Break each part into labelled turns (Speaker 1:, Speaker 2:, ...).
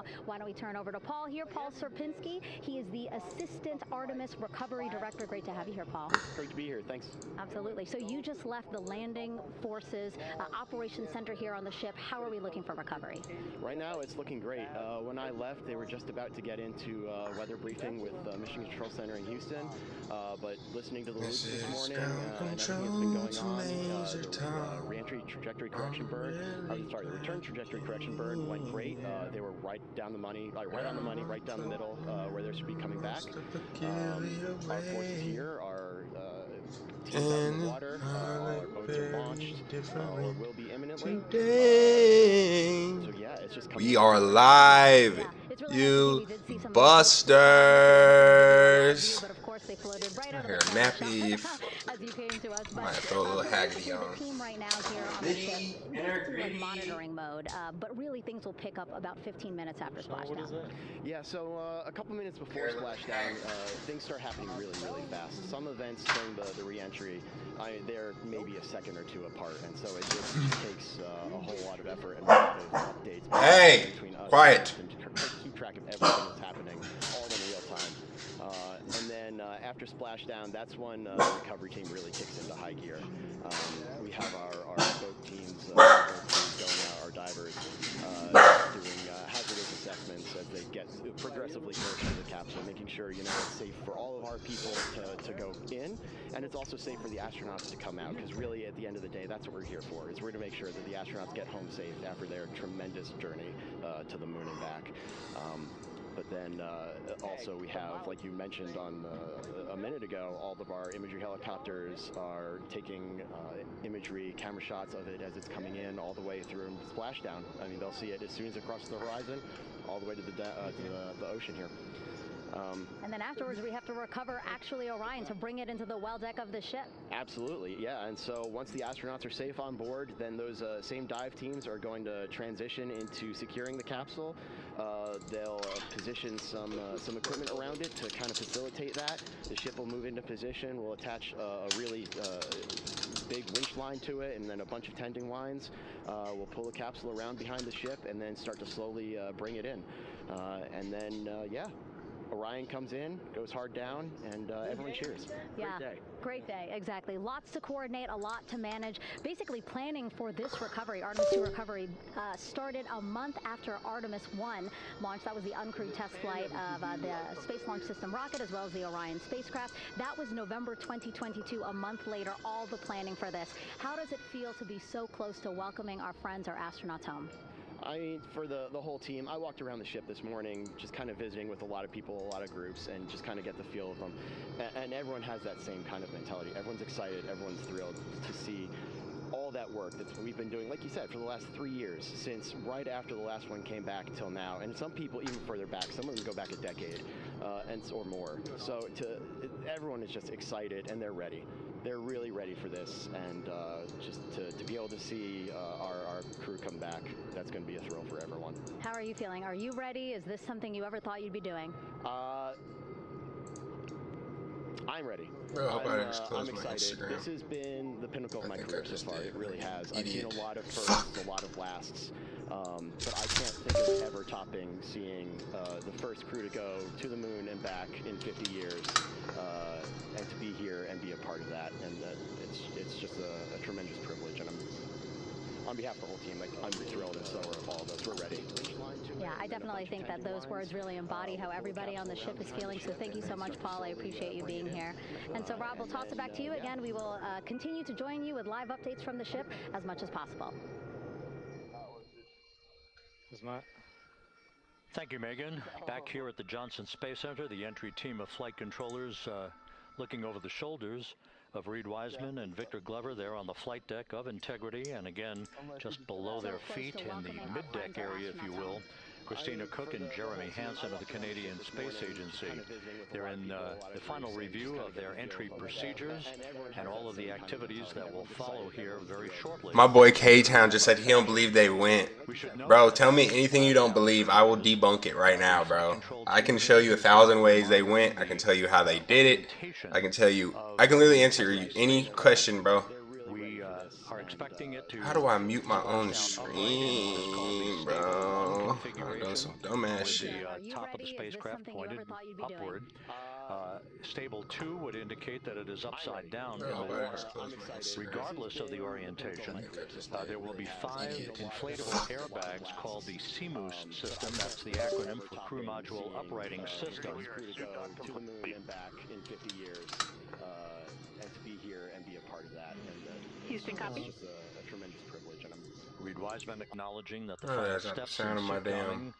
Speaker 1: now. Why don't we turn over to Paul here, Paul Serpinski. He is the Assistant Artemis Recovery Director. Great to have you here, Paul.
Speaker 2: Great to be here. Thanks.
Speaker 1: Absolutely. So you just left the landing forces operations center here on the ship. How are we looking for recovery?
Speaker 2: Right now, it's looking great. When I left, they were just about to get into weather briefing with Mission Control Center in Houston. But listening to the loops this morning and everything that's been going on, the reentry trajectory correction burn, the return trajectory correction burn went great. They were right down the money, right on the money, right down the middle, where they should be coming back. Our forces here are teams out in the water. Our boats are launched, or will be imminently. So yeah, it's just coming.
Speaker 3: We are live, you busters.
Speaker 1: But of course, they floated right out
Speaker 3: Here,
Speaker 1: of the
Speaker 3: nappy.
Speaker 1: as you came to us.
Speaker 3: Might throw a little Haggerty on.
Speaker 1: The team right now here on the ship, basically in monitoring mode, but really things will pick up about 15 minutes after splashdown.
Speaker 2: Yeah, so a couple minutes before splashdown, things start happening really, really fast. Some events during the re-entry, they're maybe a second or two apart, and so it just takes a whole lot of effort and updates between us
Speaker 3: quiet.
Speaker 2: and to keep track of everything that's happening all in real time. And then after splashdown, that's when the recovery team really kicks into high gear. We have our boat teams going out, our divers doing hazardous assessments as they get progressively closer to the capsule, making sure it's safe for all of our people to go in, and it's also safe for the astronauts to come out, because really at the end of the day, that's what we're here for, is we're to make sure that the astronauts get home safe after their tremendous journey to the moon and back. But then also we have, like you mentioned on a minute ago, all of our imagery helicopters are taking imagery, camera shots of it as it's coming in all the way through splashdown. I mean, they'll see it as soon as it crosses the horizon, all the way to the ocean here.
Speaker 1: And then afterwards, we have to recover actually Orion to bring it into the well deck of the ship.
Speaker 2: Absolutely, yeah. And so once the astronauts are safe on board, then those same dive teams are going to transition into securing the capsule. They'll position some equipment around it to kind of facilitate that. The ship will move into position. We'll attach a really big winch line to it, and then a bunch of tending lines. We'll pull the capsule around behind the ship and then start to slowly bring it in. And then, yeah. Orion comes in, goes hard down, and everyone cheers.
Speaker 1: Yeah,
Speaker 2: great day.
Speaker 1: Great day, exactly. Lots to coordinate, a lot to manage. Basically, planning for this recovery, Artemis 2 recovery, started a month after Artemis 1 launched. That was the uncrewed test flight of the Space Launch System rocket, as well as the Orion spacecraft. That was November 2022, a month later, all the planning for this. How does it feel to be so close to welcoming our friends, our astronauts home?
Speaker 2: I mean, for the whole team, I walked around the ship this morning, just kind of visiting with a lot of people, a lot of groups, and just kind of get the feel of them. And everyone has that same kind of mentality. Everyone's excited, everyone's thrilled to see all that work that we've been doing, like you said, for the last 3 years, since right after the last one came back till now. And some people even further back, some of them go back a decade or more. So everyone is just excited, and they're ready. They're really ready for this, and just to be able to see our crew come back, that's going to be a thrill for everyone.
Speaker 1: How are you feeling? Are you ready? Is this something you ever thought you'd be doing?
Speaker 2: I'm ready.
Speaker 3: I'm
Speaker 2: excited. This has been the pinnacle of my career so far. It really has. I've seen a lot of firsts, a lot of lasts, but I can't think of ever topping seeing the first crew to go to the moon and back in 50 years, and to be here and be a part of that. And it's just a tremendous privilege. And on behalf of the whole team, I'm thrilled, and so are all of us. We're ready.
Speaker 1: Yeah, I definitely think that those words really embody how everybody on the ship is feeling. So thank you so much, Paul. I appreciate you being here. And so, Rob, we'll toss it back to you again. We will continue to join you with live updates from the ship as much as possible.
Speaker 4: Thank you, Megan. Back here at the Johnson Space Center, the entry team of flight controllers looking over the shoulders of Reed Wiseman and Victor Glover there on the flight deck of Integrity, and again just below their feet in the mid-deck area, if you will, Christina Cook and Jeremy Hansen of the Canadian Space Agency. They're in the final review of their entry procedures and all of the activities that will follow here very shortly.
Speaker 3: My boy K-Town just said he don't believe they went. Bro, tell me anything you don't believe. I will debunk it right now, bro. I can show you 1,000 ways they went. I can tell you how they did it. I can tell you. I can literally answer you any question, bro.
Speaker 4: We are expecting it to.
Speaker 3: How do I mute my own stream, bro? I've done some dumbass shit.
Speaker 4: The top of the spacecraft pointed upward. Stable 2 would indicate that it is upside down in the water. Regardless of the orientation, there will be 5 inflatable airbags called the CMOOS system. That's the acronym for Crew Module Uprighting System.
Speaker 2: To the moon and back in 50 years, and to be here and be a part of that. And
Speaker 5: Houston, copy.
Speaker 2: It's just a tremendous privilege. And
Speaker 4: Reed Wiseman acknowledging that the
Speaker 3: Oh,
Speaker 4: final
Speaker 3: that's not the
Speaker 4: steps
Speaker 3: sound
Speaker 4: in
Speaker 3: of my
Speaker 4: suit
Speaker 3: damn.
Speaker 4: donning,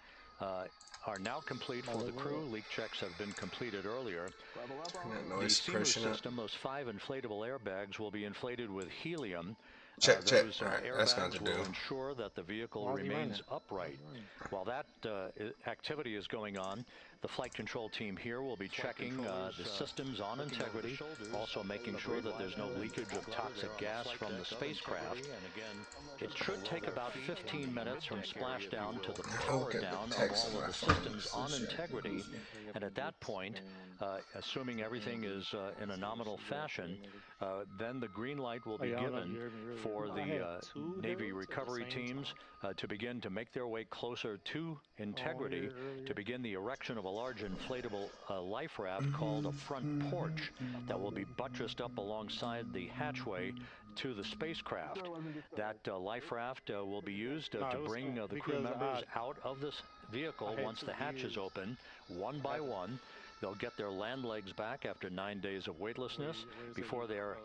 Speaker 4: are now complete for the crew. Leak checks have been completed earlier.
Speaker 3: That
Speaker 4: The
Speaker 3: noise
Speaker 4: CMOOS
Speaker 3: suppression up.
Speaker 4: system, those 5 inflatable airbags, will be inflated with helium.
Speaker 3: Check.
Speaker 4: Those
Speaker 3: Alright, that's not
Speaker 4: airbags
Speaker 3: to
Speaker 4: will
Speaker 3: do.
Speaker 4: ensure that the vehicle remains upright. While that activity is going on, the flight control team here will be checking the systems on integrity, also making sure that there's no leakage of toxic gas from the spacecraft. It should take about 15 minutes from splashdown to the power down of all of the systems on integrity. And at that point, assuming everything is in a nominal fashion, then the green light will be given for the Navy recovery teams to begin to make their way closer to integrity, to begin the erection of a large inflatable life raft called a front porch that will be buttressed up alongside the hatchway to the spacecraft. That life raft will be used to bring the crew members out of this vehicle once the hatch is open, one by one. They'll get their land legs back after 9 days of weightlessness before they're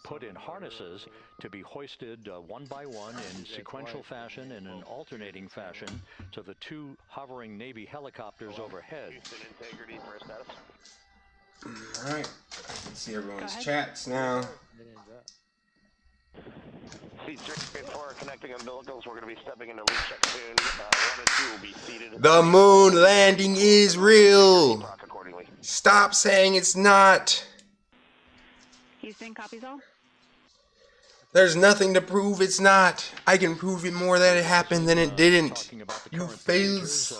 Speaker 4: put in harnesses to be hoisted one by one in sequential fashion and in alternating fashion to the 2 hovering Navy helicopters overhead.
Speaker 3: All right, I can see everyone's chats now.
Speaker 6: C-4 connecting umbilicals. We're going to be stepping into leak check soon. 1 and 2 will be seated.
Speaker 3: The moon landing is real.
Speaker 6: Talk accordingly.
Speaker 3: Stop saying it's not.
Speaker 5: Houston, copies all.
Speaker 3: There's nothing to prove it's not. I can prove it more that it happened than it didn't. You fails.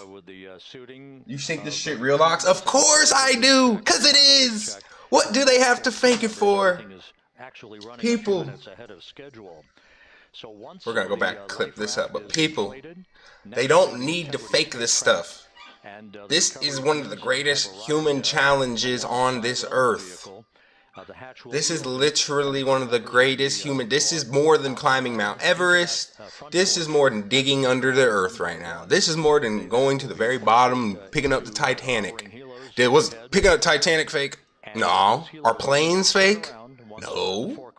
Speaker 3: You think this shit real, Locks? Of course I do, cause it is. What do they have to fake it for? People. We're gonna go back and clip this up, but people, they don't need to fake this stuff. This is one of the greatest human challenges on this earth. This is literally one of the greatest human. This is more than climbing Mount Everest. This is more than digging under the earth right now. This is more than going to the very bottom and picking up the Titanic. Was picking up Titanic fake? No. Are planes fake? No.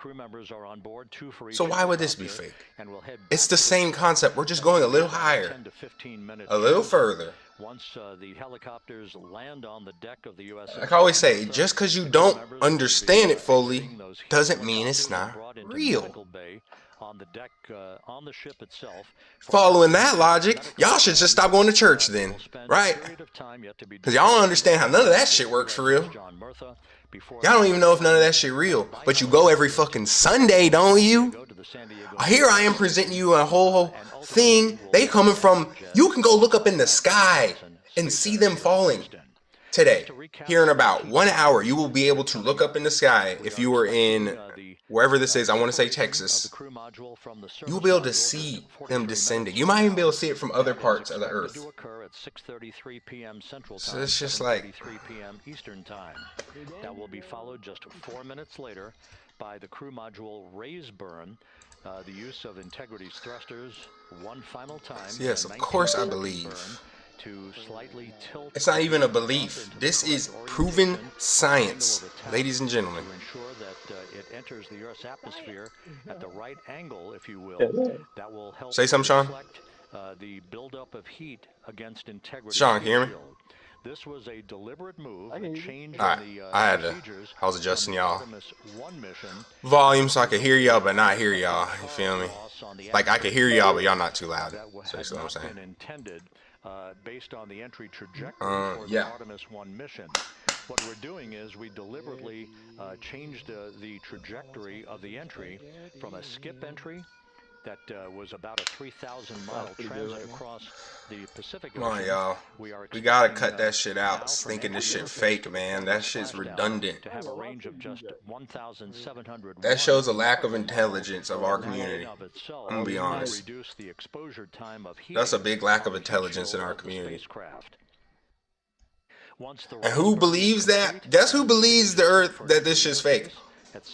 Speaker 3: So why would this be fake? It's the same concept. We're just going a little higher, a little further.
Speaker 4: Once the helicopters land on the deck of the USS,
Speaker 3: like I always say, just because you don't understand it fully doesn't mean it's not real.
Speaker 4: On the deck, on the ship itself.
Speaker 3: Following that logic, y'all should just stop going to church then, right? Because y'all don't understand how none of that shit works for real. Y'all don't even know if none of that shit real, but you go every fucking Sunday, don't you? Here I am presenting you a whole thing. They coming from, you can go look up in the sky and see them falling. Today, here in about 1 hour, you will be able to look up in the sky if you were in wherever this is. I want to say Texas. You will be able to see them descending. You might even be able to see it from other parts of the earth. So it's just like,
Speaker 4: Eastern time. That will be followed just 4 minutes later by the crew module raise burn. The use of Integrity's thrusters one final time.
Speaker 3: Yes, of course I believe.
Speaker 4: To slightly tilt.
Speaker 3: It's not even a belief. This is proven science, ladies and gentlemen.
Speaker 4: To ensure that it enters the Earth's atmosphere at the right angle, if you will. That will help.
Speaker 3: Say something, Sean.
Speaker 4: Reflect, the buildup of heat against Integrity.
Speaker 3: Sean, can you hear me?
Speaker 4: This was a deliberate move, a change in the
Speaker 3: I was adjusting y'all volume so I could hear y'all but not hear y'all. You feel me? Like I could hear y'all but y'all not too loud. So that's what I'm saying.
Speaker 4: Intended, based on the entry trajectory for the Artemis 1 mission. What we're doing is we deliberately changed the trajectory of the entry from a skip entry that was about a 3,000-mile transit across the Pacific Ocean.
Speaker 3: Come on, y'all. We gotta cut that shit out. Thinking this shit fake, man. That shit's redundant.
Speaker 4: To have a range of just 1,700.
Speaker 3: That shows a lack of intelligence of our community. I'm gonna be honest.
Speaker 4: Reduce the exposure time of
Speaker 3: That's a big lack of intelligence in our community.
Speaker 4: spacecraft.
Speaker 3: And who believes that? Guess who believes the Earth that this shit's fake?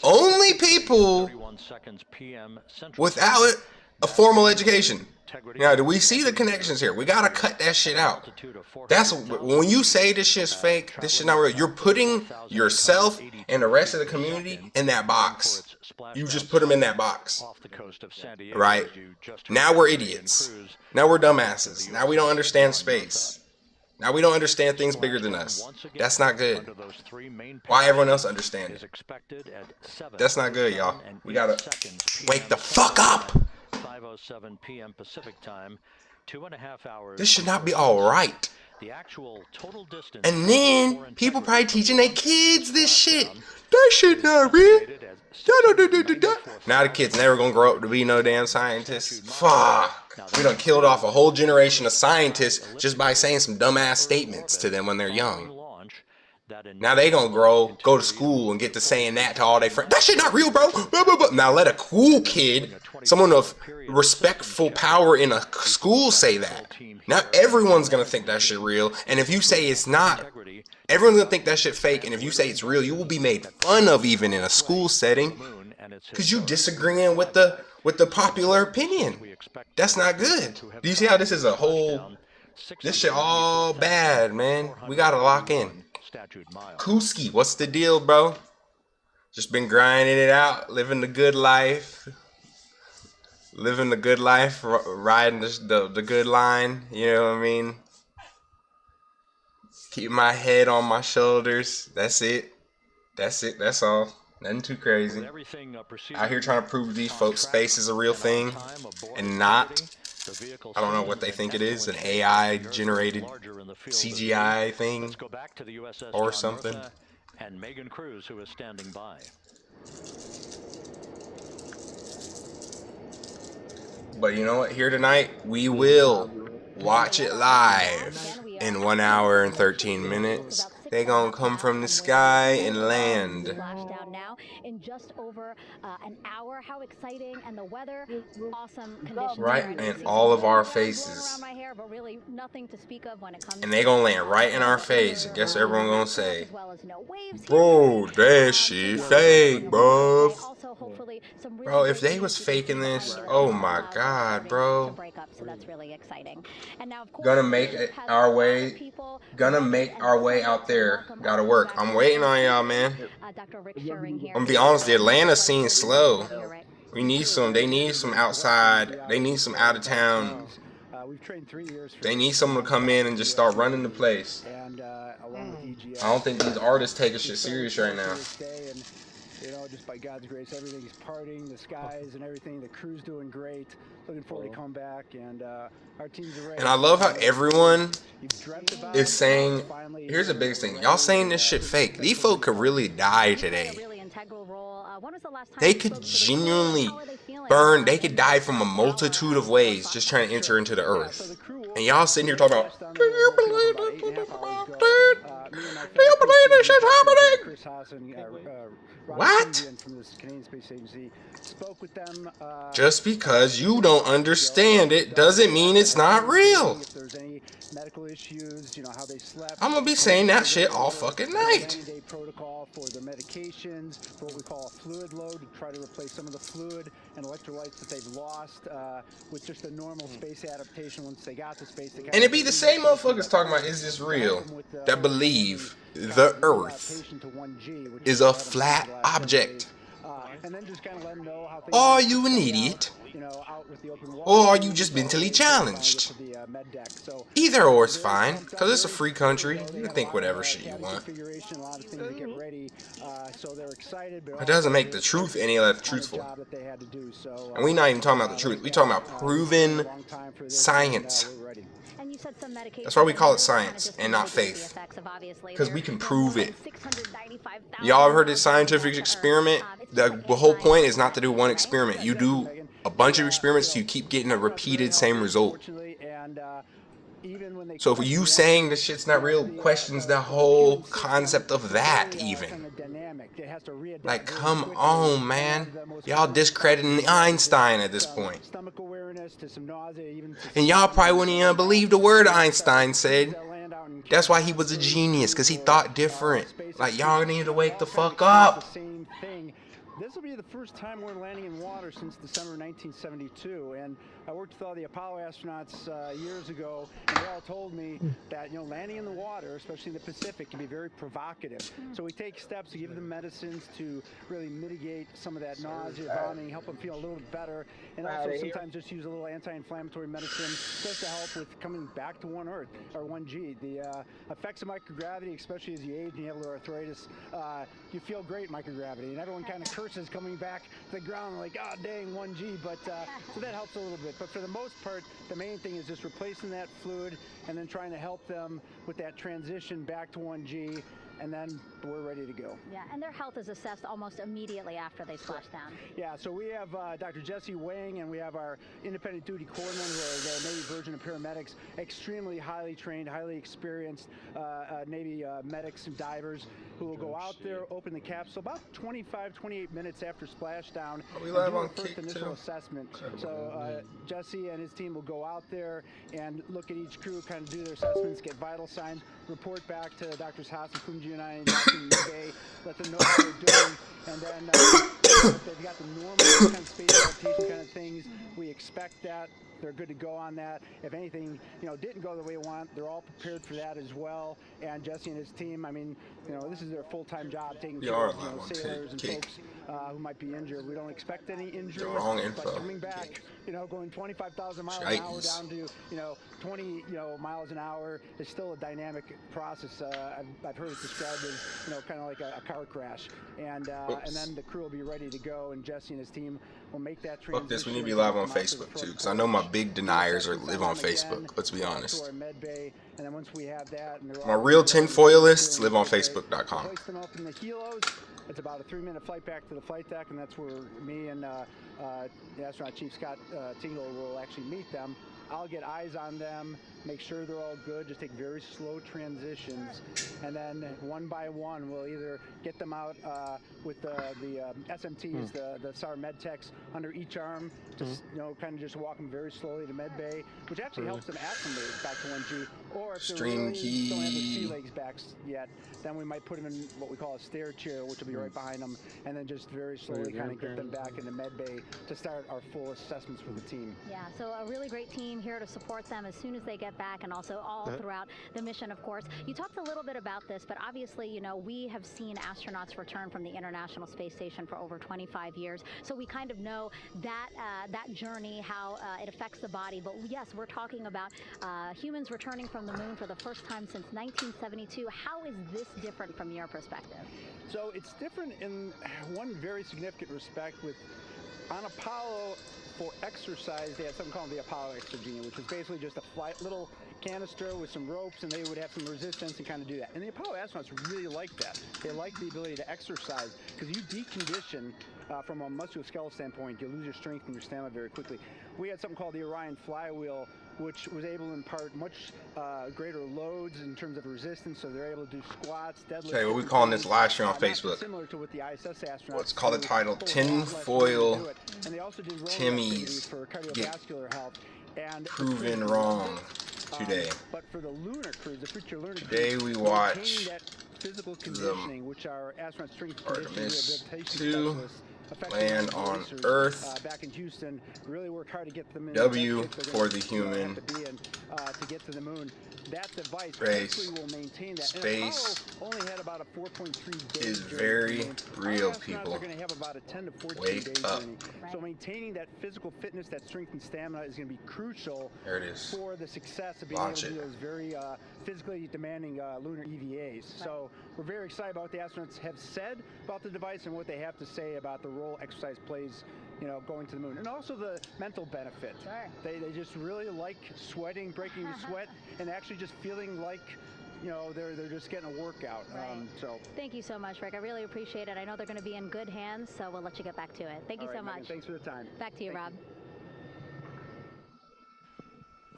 Speaker 3: Only people without a formal education. Now, do we see the connections here? We gotta cut that shit out. That's when you say this shit's fake, this shit not real. You're putting yourself and the rest of the community in that box. You just put them in that box. Right? Now we're idiots. Now we're dumbasses. Now we don't understand space. Now we don't understand things bigger than us. That's not good. Why everyone else understand it? That's not good, y'all. We gotta wake the fuck up.
Speaker 4: 5:07 p.m. Pacific time, 2.5 hours.
Speaker 3: This should not be alright.
Speaker 4: The actual total distance.
Speaker 3: And then people probably teaching their kids this shit. That shit not real. Now the kids never gonna grow up to be no damn scientists. Fuck. We done killed off a whole generation of scientists just by saying some dumbass statements to them when they're young. Now they gonna grow, go to school, and get to saying that to all their friends. That shit not real, bro. Now let a cool kid, someone of respectful power in a school say that. Now everyone's gonna think that shit real. And if you say it's not, everyone's gonna think that shit fake. And if you say it's real, you will be made fun of even in a school setting. Because you disagreeing with the popular opinion. That's not good. Do you see how this is a whole... This shit all bad, man. We gotta lock in. Kuski, what's the deal, bro? Just been grinding it out, living the good life. Living the good life, riding the good line, you know what I mean? Keep my head on my shoulders. That's it. That's it. That's all. Nothing too crazy. Out here trying to prove to these folks space is a real thing and not. I don't know what they think it is, an AI generated CGI thing or something.
Speaker 4: And Megan Cruz, who is standing by.
Speaker 3: But you know what? Here tonight, we will watch it live in 1 hour and 13 minutes. They gonna come from the sky and land.
Speaker 1: Splashdown now in just over an hour. How exciting, and the weather, awesome conditions.
Speaker 3: Right in all of our faces.
Speaker 1: My hair, but really nothing to speak of when it comes.
Speaker 3: And they gonna land right in our face. And guess what everyone gonna say?
Speaker 1: As well as no waves.
Speaker 3: Bro, that shit fake, bro.
Speaker 1: Also, hopefully, some really
Speaker 3: Bro, if they was faking this, oh my god, bro.
Speaker 1: break up, so that's really exciting. And now, of course,
Speaker 3: Gonna make our way out there. Gotta work. I'm waiting on y'all, man.
Speaker 1: Dr. Rick Sherring here.
Speaker 3: I'm gonna be honest, the Atlanta scene's slow. We need some, they need some outside, they need some out of town. They need someone to come in and just start running the place. I don't think these artists taking shit serious right now.
Speaker 7: You know, just by God's grace, everything's parting, the skies and everything. The crew's doing great. Looking forward to come back, and our teams are ready.
Speaker 3: And I love how everyone is saying, here's the biggest thing. Y'all saying this shit fake. These folk could really die today. They could genuinely burn. They could die from a multitude of ways just trying to enter into the earth. And y'all sitting here talking about, can you believe this shit about that? Do you believe this shit's happening? What? Just because you don't understand it doesn't mean it's not real. I'm gonna be saying that shit all fucking night.
Speaker 7: Protocol for the medications, for what we call a fluid load, to try to replace some of the fluid and electrolytes that they've lost with just a normal space adaptation once they got to space.
Speaker 3: And it be the same motherfuckers talking about, is this real, that believe the Earth is a flat object. Are you an idiot? Or are you just mentally challenged? Either or is fine, because it's a free country. You can think whatever shit you want. It doesn't make the truth any less truthful. And we're not even talking about the truth. We're talking about proven science. That's why we call it science and not faith. Because we can prove it. Y'all have heard this scientific experiment? The whole point is not to do one experiment. You do a bunch of experiments so you keep getting a repeated same result.
Speaker 7: And even when they
Speaker 3: So if you saying this shit's not real questions the whole concept of that even. Like, come on, man. Y'all discrediting Einstein at this point.
Speaker 7: Stomach awareness to some nausea, even to
Speaker 3: And y'all probably wouldn't even believe the word Einstein said. That's why he was a genius, because he thought different. Like, y'all need to wake the fuck up.
Speaker 7: same thing. This will be the first time we're landing in water since December 1972, and I worked with all the Apollo astronauts years ago, and they all told me that, you know, landing in the water, especially in the Pacific, can be very provocative. So we take steps to give them medicines to really mitigate some of that nausea, vomiting, help them feel a little bit better, and also sometimes just use a little anti-inflammatory medicine just to help with coming back to 1 Earth, or 1G. The effects of microgravity, especially as you age and you have a little arthritis, you feel great in microgravity, and everyone kind of curses coming back to the ground like, oh dang, 1G, but so that helps a little bit. But for the most part, the main thing is just replacing that fluid and then trying to help them with that transition back to 1G, and then we're ready to go.
Speaker 1: Yeah, and their health is assessed almost immediately after they splash down.
Speaker 7: Yeah, so we have Dr. Jesse Wang, and we have our independent duty corpsmen, who are the Navy Virgin of paramedics, extremely highly trained, highly experienced Navy medics and divers who will go out there, open the capsule about 25, 28 minutes after splashdown,
Speaker 3: We
Speaker 7: and
Speaker 3: live
Speaker 7: do
Speaker 3: on
Speaker 7: a first
Speaker 3: Kick,
Speaker 7: initial
Speaker 3: too?
Speaker 7: assessment. So Jesse and his team will go out there and look at each crew, kind of do their assessments, get vital signs, report back to Drs. Haas and Fungi and I in Bay, let them know how they're doing, and then if they've got the normal kind of space adaptation kind of things, we expect that. They're good to go on that. If anything, you know, didn't go the way we want, they're all prepared for that as well. And Jesse and his team, I mean, you know, this is their full-time job, taking care of, you know, sailors and folks who might be injured. We don't expect any injuries,
Speaker 3: Wrong info.
Speaker 7: but coming back, you know, going 25,000 miles an hour down to, you know, 20, you know, miles an hour is still a dynamic process. I've heard it described as, you know, kind of like a car crash. And then the crew will be ready to go, and Jesse and his team will make that transition.
Speaker 3: Fuck this, we need to be live on Facebook too, because I know my big deniers live on Facebook, let's be honest.
Speaker 7: And then once we have that, and
Speaker 3: My real tinfoilists live on Facebook.com.
Speaker 7: Place them up in the helos. It's about a 3-minute flight back to the flight deck, and that's where me and the astronaut chief Scott Tingle will actually meet them. I'll get eyes on them, make sure they're all good, just take very slow transitions, and then one by one we'll either get them out with the SMTs, the SAR med techs under each arm, just you know, kind of just walk them very slowly to med bay, which actually helps them acclimate back to 1G. Or if they really don't have their sea legs back yet, then we might put them in what we call a stair chair, which will be right behind them, and then just very slowly kind of get them back into med bay to start our full assessments for the team.
Speaker 1: Yeah, so a really great team here to support them as soon as they get back, and also all throughout the mission, of course. You talked a little bit about this, but obviously, you know, we have seen astronauts return from the International Space Station for over 25 years, so we kind of know that that journey, how it affects the body. But yes, we're talking about humans returning from the moon for the first time since 1972. How is this different from your perspective?
Speaker 7: So it's different in one very significant respect. With on Apollo, for exercise, they had something called the Apollo Exergenia, which was basically just a little canister with some ropes, and they would have some resistance and kind of do that. And the Apollo astronauts really liked that. They liked the ability to exercise, because you decondition from a musculoskeletal standpoint, you lose your strength and your stamina very quickly. We had something called the Orion flywheel, which was able to impart much greater loads in terms of resistance, so they're able to do squats, deadlifts.
Speaker 3: Okay, what we calling this live stream on Facebook?
Speaker 7: Similar to what the ISS astronauts.
Speaker 3: Let's call the title Tinfoil
Speaker 7: And they also do rowing
Speaker 3: Timmy's
Speaker 7: for
Speaker 3: get
Speaker 7: cardiovascular health. And
Speaker 3: proven wrong today.
Speaker 7: But for the lunar crews, the future lunar
Speaker 3: Today
Speaker 7: crews,
Speaker 3: we watch
Speaker 7: that physical conditioning, which our astronaut strength conditioning
Speaker 3: Artemis
Speaker 7: rehabilitation
Speaker 3: 2
Speaker 7: specialists,
Speaker 3: land on Earth.
Speaker 7: back in Houston, really work hard to get them in
Speaker 3: W
Speaker 7: the
Speaker 3: for the human.
Speaker 7: to get to the moon. That device
Speaker 3: Race,
Speaker 7: will maintain that.
Speaker 3: space
Speaker 7: and only had about a 4.3 days
Speaker 3: is
Speaker 7: journey
Speaker 3: very
Speaker 7: to the moon.
Speaker 3: real,
Speaker 7: Our astronauts
Speaker 3: people.
Speaker 7: are going to have about a 10 to 14
Speaker 3: Wake
Speaker 7: day
Speaker 3: up.
Speaker 7: journey. So maintaining that physical fitness, that strength and stamina is going to be crucial
Speaker 3: There it is.
Speaker 7: for the success of being
Speaker 3: Launch
Speaker 7: able to
Speaker 3: it.
Speaker 7: do those very physically demanding lunar EVAs. So we're very excited about what the astronauts have said about the device and what they have to say about the role exercise plays, you know, going to the moon, and also the mental benefit.
Speaker 1: Sure.
Speaker 7: They just really like sweating, breaking the sweat, and actually just feeling like, you know, they're just getting a workout.
Speaker 1: Right.
Speaker 7: So
Speaker 1: thank you so much, Rick. I really appreciate it. I know they're going to be in good hands, so we'll let you get back to it. Thank you
Speaker 7: all
Speaker 1: so
Speaker 7: right, Megan,
Speaker 1: much.
Speaker 7: thanks for the time.
Speaker 1: Back to you,
Speaker 7: Thank
Speaker 1: Rob.
Speaker 7: you.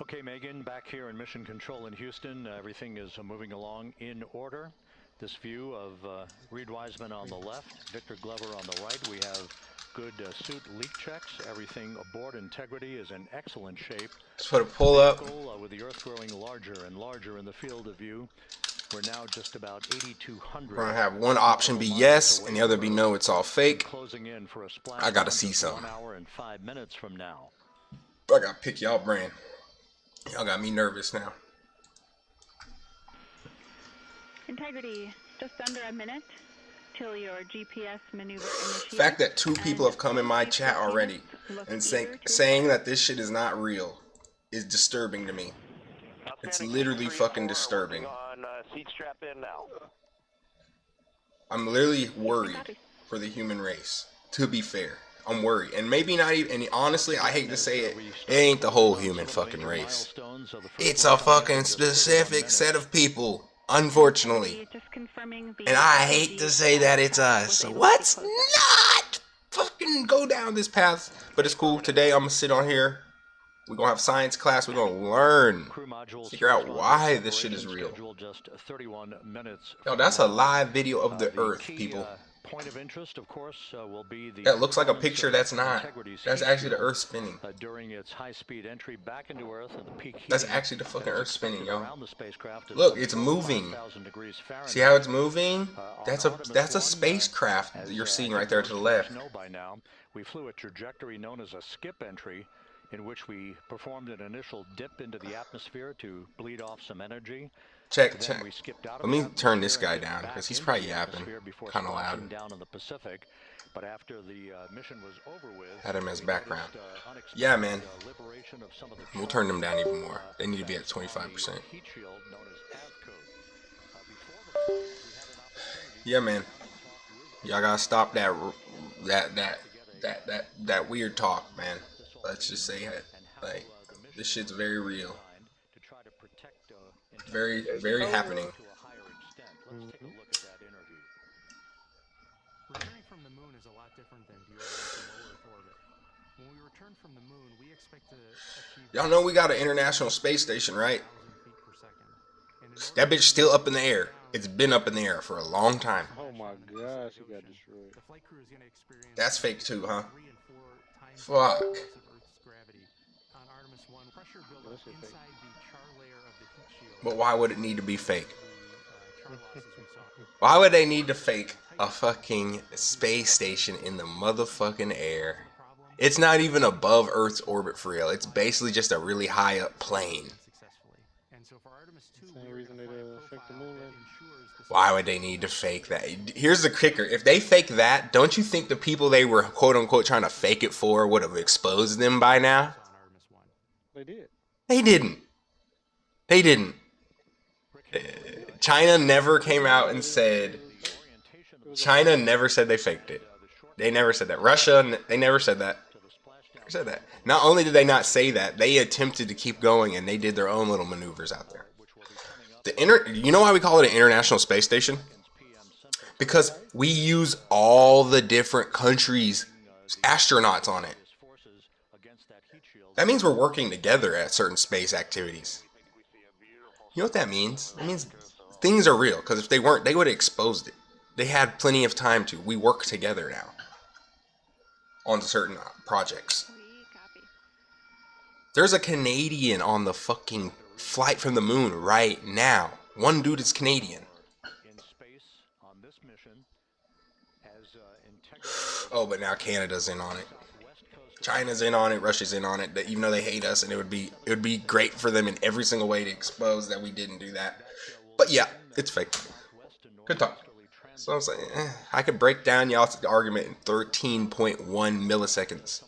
Speaker 4: Okay, Megan, back here in Mission Control in Houston, everything is moving along in order. This view of Reed Wiseman on the left, Victor Glover on the right. We have good suit leak checks. Everything aboard Integrity is in excellent shape.
Speaker 3: Let's put a pull up.
Speaker 4: With the Earth growing larger and larger in the field of view, we're now just about 8,200.
Speaker 3: We're gonna have one option be yes and the other be no, it's all fake.
Speaker 4: Closing in for a splash.
Speaker 3: I gotta see some.
Speaker 4: 1 hour and 5 minutes from now.
Speaker 3: I gotta pick y'all brain. Y'all got me nervous now.
Speaker 5: Integrity, just under a minute till your GPS maneuver initiates.
Speaker 3: The fact that 2 people have come in my chat already and saying that this shit is not real is disturbing to me. It's literally fucking disturbing.
Speaker 6: Seat strap in now.
Speaker 3: I'm literally worried for the human race, to be fair. I'm worried. And maybe not even, and honestly, I hate to say it, it ain't the whole human fucking race. It's a fucking specific set of people, unfortunately. And I hate to say that it's us. So let's not fucking go down this path. But it's cool. Today I'm gonna sit on here. We're gonna have science class. We're gonna learn, figure out why this shit is real. Yo, that's a live video of the Earth, people.
Speaker 4: Point of interest, of course, will be the
Speaker 3: that looks like a picture. That's not. That's actually the Earth spinning.
Speaker 4: During its high-speed entry back into Earth and the peak.
Speaker 3: That's actually the fucking Earth spinning, yo. Look, it's moving. See how it's moving? That's a spacecraft that you're seeing right there to the left.
Speaker 4: By now, we flew a trajectory known as a skip entry, in which we performed an initial dip into the atmosphere to bleed off some energy.
Speaker 3: Check. Let me turn this guy down because he's probably yapping kind of loud.
Speaker 4: Down in the Pacific, but after the mission was over with,
Speaker 3: had him as background. Yeah, man. We'll turn them down even more. They need to be at 25%. Yeah, man. Y'all gotta stop that weird talk, man. Let's just say it. Like, this shit's very real. Very, very happening.
Speaker 8: Returning from the moon is a lot different than deorbiting from low Earth orbit. When we return from the moon, we expect to achieve.
Speaker 3: Y'all know we got an International Space Station, right? That bitch still up in the air. It's been up in the air for a long time.
Speaker 9: Oh my gosh, he got destroyed.
Speaker 3: That's fake too, huh? Fuck. But why would it need to be fake? Why would they need to fake a fucking space station in the motherfucking air? It's not even above Earth's orbit for real. It's basically just a really high up plane. Why would they need to fake that? Here's the kicker. If they fake that, don't you think the people they were quote unquote trying to fake it for would have exposed them by now?
Speaker 9: They did.
Speaker 3: They didn't. They didn't. China never came out and said. China never said they faked it. They never said that. Russia, they never said that. Never said that. Not only did they not say that, they attempted to keep going and they did their own little maneuvers out there. You know why we call it an International Space Station? Because we use all the different countries' astronauts on it. That means we're working together at certain space activities. You know what that means? It means things are real. Because if they weren't, they would have exposed it. They had plenty of time to. We work together now on certain projects. There's a Canadian on the fucking flight from the moon right now. One dude is Canadian. Oh, but now Canada's in on it. China's in on it. Russia's in on it. Even though they hate us, and it would be great for them in every single way to expose that we didn't do that. But yeah, it's fake. Good talk. So I'm saying, I could break down y'all's argument in 13.1 milliseconds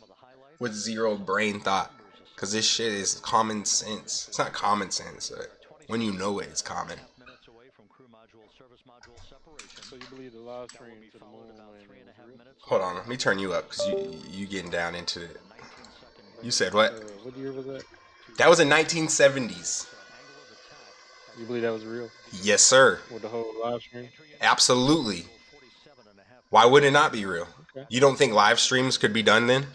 Speaker 3: with zero brain thought. Because this shit is common sense. It's not common sense. When you know it, it's common.
Speaker 9: So you believe the live stream to the moon?
Speaker 3: Hold on, let me turn you up because you getting down into it. You said what?
Speaker 9: What year was that?
Speaker 3: That was in 1970s.
Speaker 9: You believe that was real?
Speaker 3: Yes, sir.
Speaker 9: With the whole live stream?
Speaker 3: Absolutely. Why would it not be real?
Speaker 9: Okay.
Speaker 3: You don't think live streams could be done then?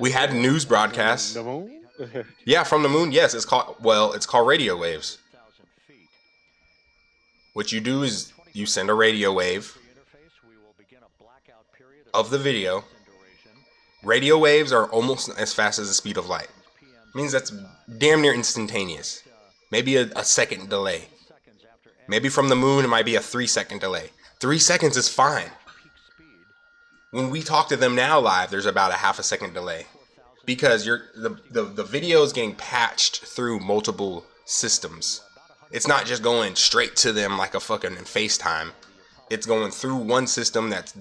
Speaker 3: We had news broadcasts.
Speaker 9: The moon?
Speaker 3: Yeah, from the moon. Yes, it's called radio waves. What you do is you send a radio wave of the video. Radio waves are almost as fast as the speed of light. Means that's damn near instantaneous. Maybe a second delay. Maybe from the moon it might be a 3-second delay. 3 seconds is fine. When we talk to them now live, there's about a half a second delay. Because the video is getting patched through multiple systems. It's not just going straight to them like a fucking FaceTime. It's going through one system that's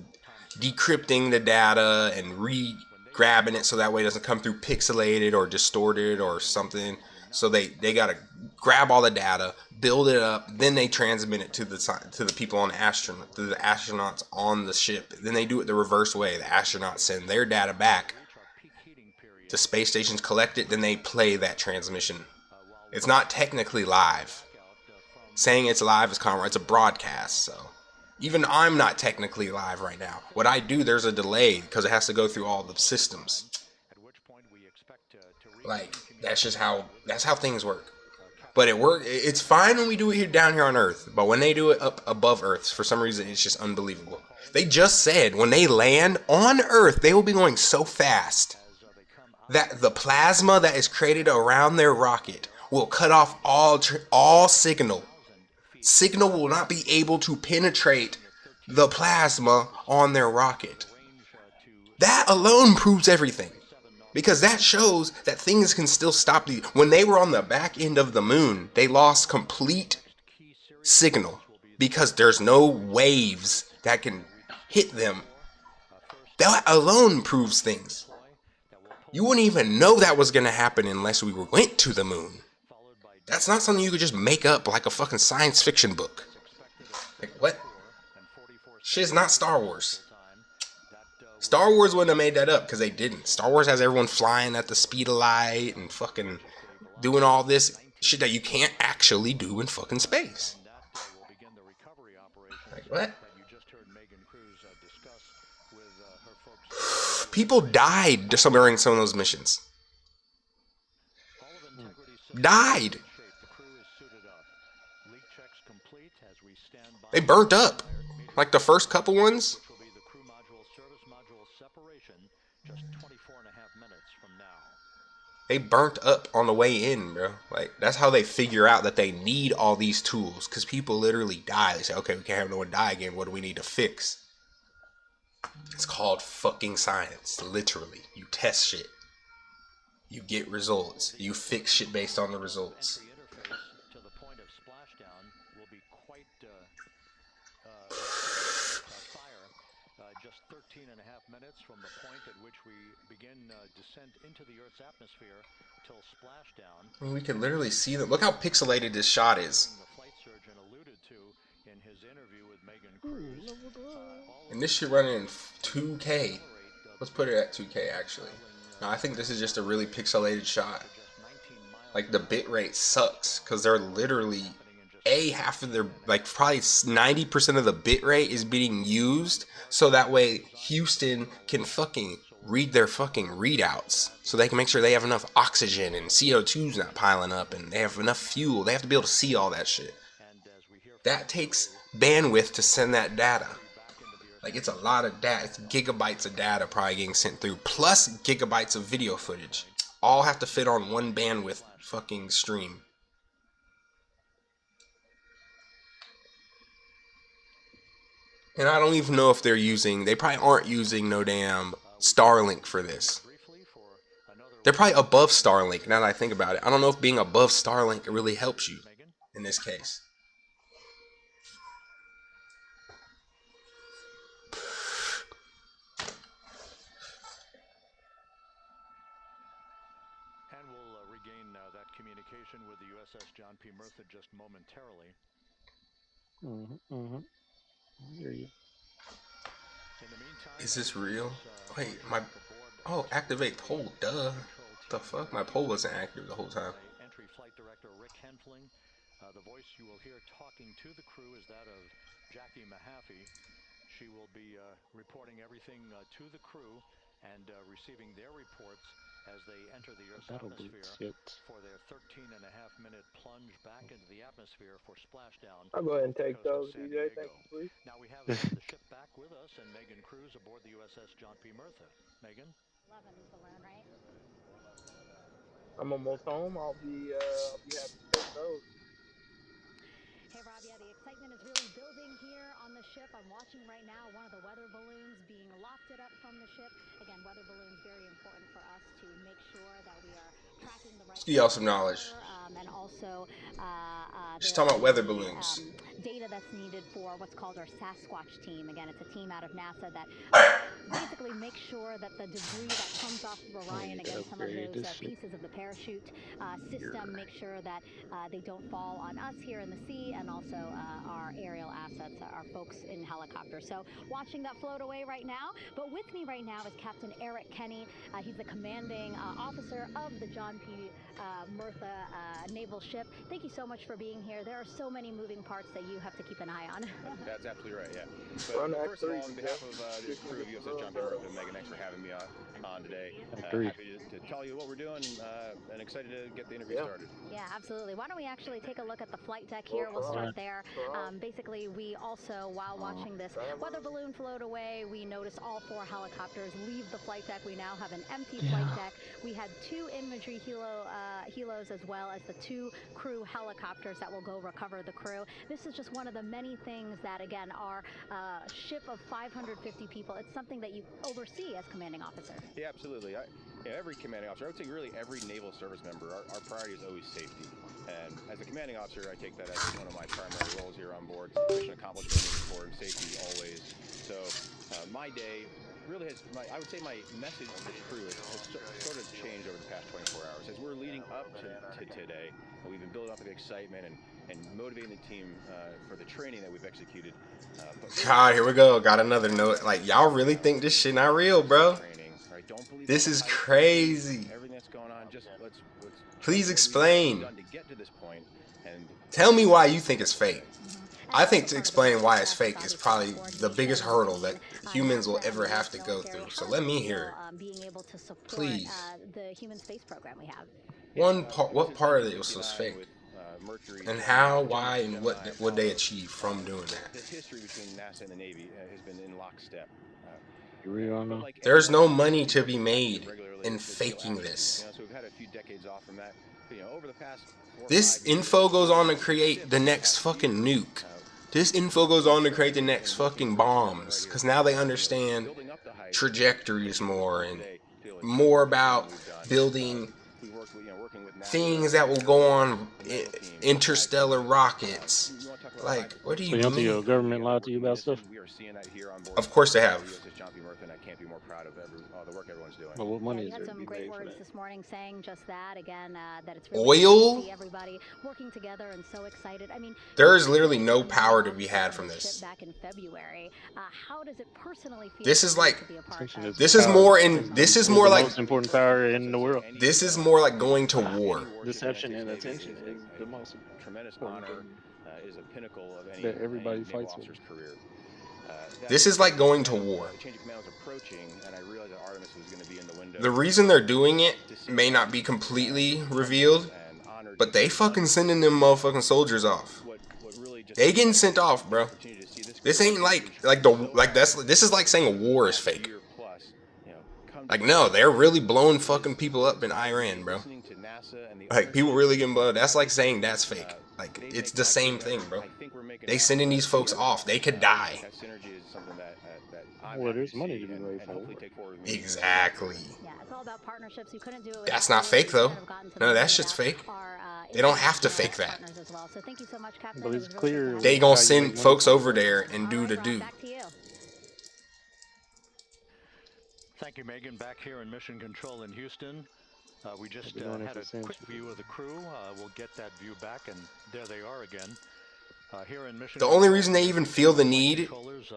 Speaker 3: decrypting the data and re-grabbing it so that way it doesn't come through pixelated or distorted or something. So they gotta grab all the data, build it up, then they transmit it to the people on the astronaut, to the astronauts on the ship. Then they do it the reverse way. The astronauts send their data back. The space stations collect it, then they play that transmission. It's not technically live. Saying it's live is it's a broadcast, so even I'm not technically live right now. What I do, there's a delay because it has to go through all the systems. Like that's how things work. But it's fine when we do it down here on Earth, but when they do it up above Earth, for some reason it's just unbelievable. They just said when they land on Earth, they will be going so fast that the plasma that is created around their rocket will cut off all signal. Signal will not be able to penetrate the plasma on their rocket. That alone proves everything. Because that shows that things can still stop. When they were on the back end of the moon, they lost complete signal. Because there's no waves that can hit them. That alone proves things. You wouldn't even know that was going to happen unless we went to the moon. That's not something you could just make up like a fucking science fiction book. Like, what? Shit's not Star Wars. Star Wars wouldn't have made that up because they didn't. Star Wars has everyone flying at the speed of light and fucking doing all this shit that you can't actually do in fucking space. Like, what? People died during some of those missions. Died. They burnt up. Like the first couple ones. They burnt up on the way in, bro. Like, that's how they figure out that they need all these tools. Because people literally die. They say, okay, we can't have no one die again. What do we need to fix? It's called fucking science. Literally. You test shit. You get results. You fix shit based on the results.
Speaker 4: Just 13.5 minutes from the point at which we begin descent into the Earth's atmosphere till splashdown.
Speaker 3: I mean, we can literally see them. Look how pixelated this shot is.
Speaker 4: The flight surgeon alluded to in his interview with Megan Cruz.
Speaker 3: And this shit running in 2K. Let's put it at 2K actually. No, I think this is just a really pixelated shot. Like the bitrate sucks because they're literally half of their, like, probably 90% of the bitrate is being used so that way Houston can fucking read their fucking readouts so they can make sure they have enough oxygen and CO2's not piling up and they have enough fuel. They have to be able to see all that shit. That takes bandwidth to send that data. Like, it's a lot of data. It's gigabytes of data probably getting sent through, plus gigabytes of video footage. All have to fit on one bandwidth fucking stream. And I don't even know if they probably aren't using no damn Starlink for this. They're probably above Starlink now that I think about it. I don't know if being above Starlink really helps you in this case.
Speaker 4: And we'll regain that communication with the USS John P. Murtha just momentarily.
Speaker 3: Is this real? Wait, activate poll, duh. What the fuck? My poll wasn't active the whole time.
Speaker 4: Entry flight director Rick Henfling. The voice you will hear talking to the crew is that of Jackie Mahaffey. She will be reporting everything to the crew and receiving their reports as they enter the Earth's
Speaker 9: That'll be
Speaker 4: atmosphere
Speaker 9: shit.
Speaker 4: for their 13.5-minute plunge back into the atmosphere for splashdown.
Speaker 10: I'll go ahead and
Speaker 4: off the
Speaker 10: take
Speaker 4: coast of
Speaker 10: those,
Speaker 4: San
Speaker 10: DJ.
Speaker 4: Diego.
Speaker 10: Thank you, please.
Speaker 4: Now we have the ship back with us and Megan Cruz aboard the USS John P. Murtha. Megan?
Speaker 1: 11 balloon, right?
Speaker 10: I'm almost home. I'll be happy to take those.
Speaker 1: Hey Rob, yeah, the excitement is really building here on the ship. I'm watching right now one of the weather balloons being lofted up from the ship. Again, weather balloons very important for us to make sure that we are tracking the right.
Speaker 3: Let's give y'all some knowledge.
Speaker 1: And also
Speaker 3: She's talking about weather balloons.
Speaker 1: Data that's needed for what's called our Sasquatch team. Again, it's a team out of NASA that basically makes sure that the debris that comes off of Orion, again, some of those pieces of the parachute system, make sure that they don't fall on us here in the sea, and also our aerial assets, our folks in helicopters. So watching that float away right now. But with me right now is Captain Eric Kenny. He's the commanding officer of the John P. Murtha naval ship. Thank you so much for being here. There are so many moving parts that you have to keep an eye on.
Speaker 11: That's absolutely right, yeah. But first of all, on behalf of the crew of USS John P. Murtha and Megan, thanks for having me on today. Happy to tell you what we're doing and excited to get the interview started.
Speaker 1: Yeah, absolutely. Why don't we actually take a look at the flight deck here? We'll start there. Basically, we also, while watching this weather balloon float away, we noticed all 4 helicopters leave the flight deck. We now have an empty flight deck. We had 2 imagery helos as well as the 2 crew helicopters that will go recover the crew. This is just one of the many things that, again, our ship of 550 people, it's something that you oversee as commanding officer.
Speaker 11: Yeah, absolutely. Every commanding officer, I would say really every naval service member, our priority is always safety. And as a commanding officer, I take that as one of my primary roles here on board. Mission accomplishment and support and safety always. So my day really has, I would say my message to the crew has sort of changed over the past 24 hours. As we're leading up to today, we've been building up the excitement and motivating the team for the training that we've executed.
Speaker 3: God, here we go. Got another note. Like, y'all really think this shit not real, bro? This is crazy.
Speaker 11: Everything that's going on, just let's
Speaker 3: please explain. Tell me why you think it's fake. I think explaining why it's fake is probably the biggest hurdle that humans will ever have to go through. So let me hear it. Please.
Speaker 1: The human space program we have.
Speaker 3: What part of it was fake? And how, why, and what would they achieve from doing that?
Speaker 11: The history between NASA and the Navy has been in lockstep.
Speaker 9: You really don't know?
Speaker 3: There's no money to be made in faking this.
Speaker 11: So we've had a few decades off from that. Over the past
Speaker 3: this info goes on to create the next fucking nuke. This info goes on to create the next fucking bombs. Because now they understand trajectories more and more about building things that will go on interstellar rockets. Like, what do you mean?
Speaker 9: So you don't think your government lied to you about stuff?
Speaker 3: Of course they have.
Speaker 9: But what money is
Speaker 1: had
Speaker 9: there?
Speaker 1: some great words this morning saying just that. Again, that it's really
Speaker 3: oil?
Speaker 1: good to see everybody working together and so excited. I mean,
Speaker 3: there is literally no power to be had from this.
Speaker 1: Back in February, how does it personally feel?
Speaker 3: This is like,
Speaker 9: this is more like
Speaker 3: most
Speaker 9: important power in the world.
Speaker 3: This is more like going to war.
Speaker 9: Deception and attention is the most
Speaker 11: tremendous honor. Is a pinnacle of any
Speaker 9: that everybody fights with.
Speaker 11: Career.
Speaker 3: This is like going to war.
Speaker 11: The change of command was approaching, and I realized that Artemis was going to be in the window.
Speaker 3: The reason they're doing it may not be completely revealed, but they fucking sending them motherfucking soldiers off. They getting sent off, bro. This ain't this is like saying a war is fake. Like, no, they're really blowing fucking people up in Iran, bro. Like, people really getting blown up. That's like saying that's fake. Like, it's the same thing, bro. They sending these folks off. They could die.
Speaker 9: Well, there's money to be made for it.
Speaker 3: Exactly.
Speaker 1: Yeah, it's all about partnerships. You couldn't do it.
Speaker 3: That's not fake, though. No, that shit's fake. They don't have to fake that.
Speaker 1: So thank you so much, Captain.
Speaker 9: But it's clear.
Speaker 3: They gonna send folks over there and do the do.
Speaker 1: Back to you.
Speaker 4: Thank you, Megan. Back here in Mission Control in Houston. We just had a quick view of the crew. We'll get that view back, and there they are again. Here in Mission
Speaker 3: the only reason they even feel the need,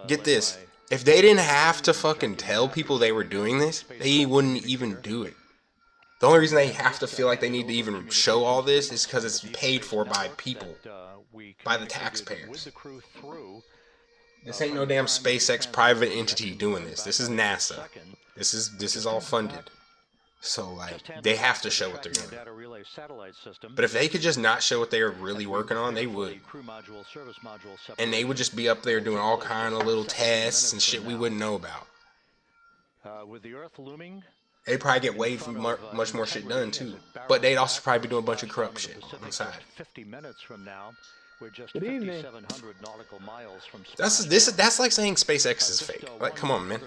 Speaker 3: get this, if they didn't have to fucking tell people they were doing this, they wouldn't even do it. The only reason they have to feel like they need to even show all this is because it's paid for by people, by the taxpayers. This ain't no damn SpaceX private entity doing this. This is NASA. This is all funded. So, like, they have to show what they're doing. But if they could just not show what they are really working on, they would. And they would just be up there doing all kind of little tests and shit we wouldn't know about.
Speaker 4: With the Earth looming,
Speaker 3: they'd probably get way much more shit done, too. But they'd also probably be doing a bunch of corrupt shit on the side.
Speaker 4: 50 minutes from now, we're just 5,700 nautical miles from
Speaker 3: that's like saying SpaceX is fake. Like, come on, man.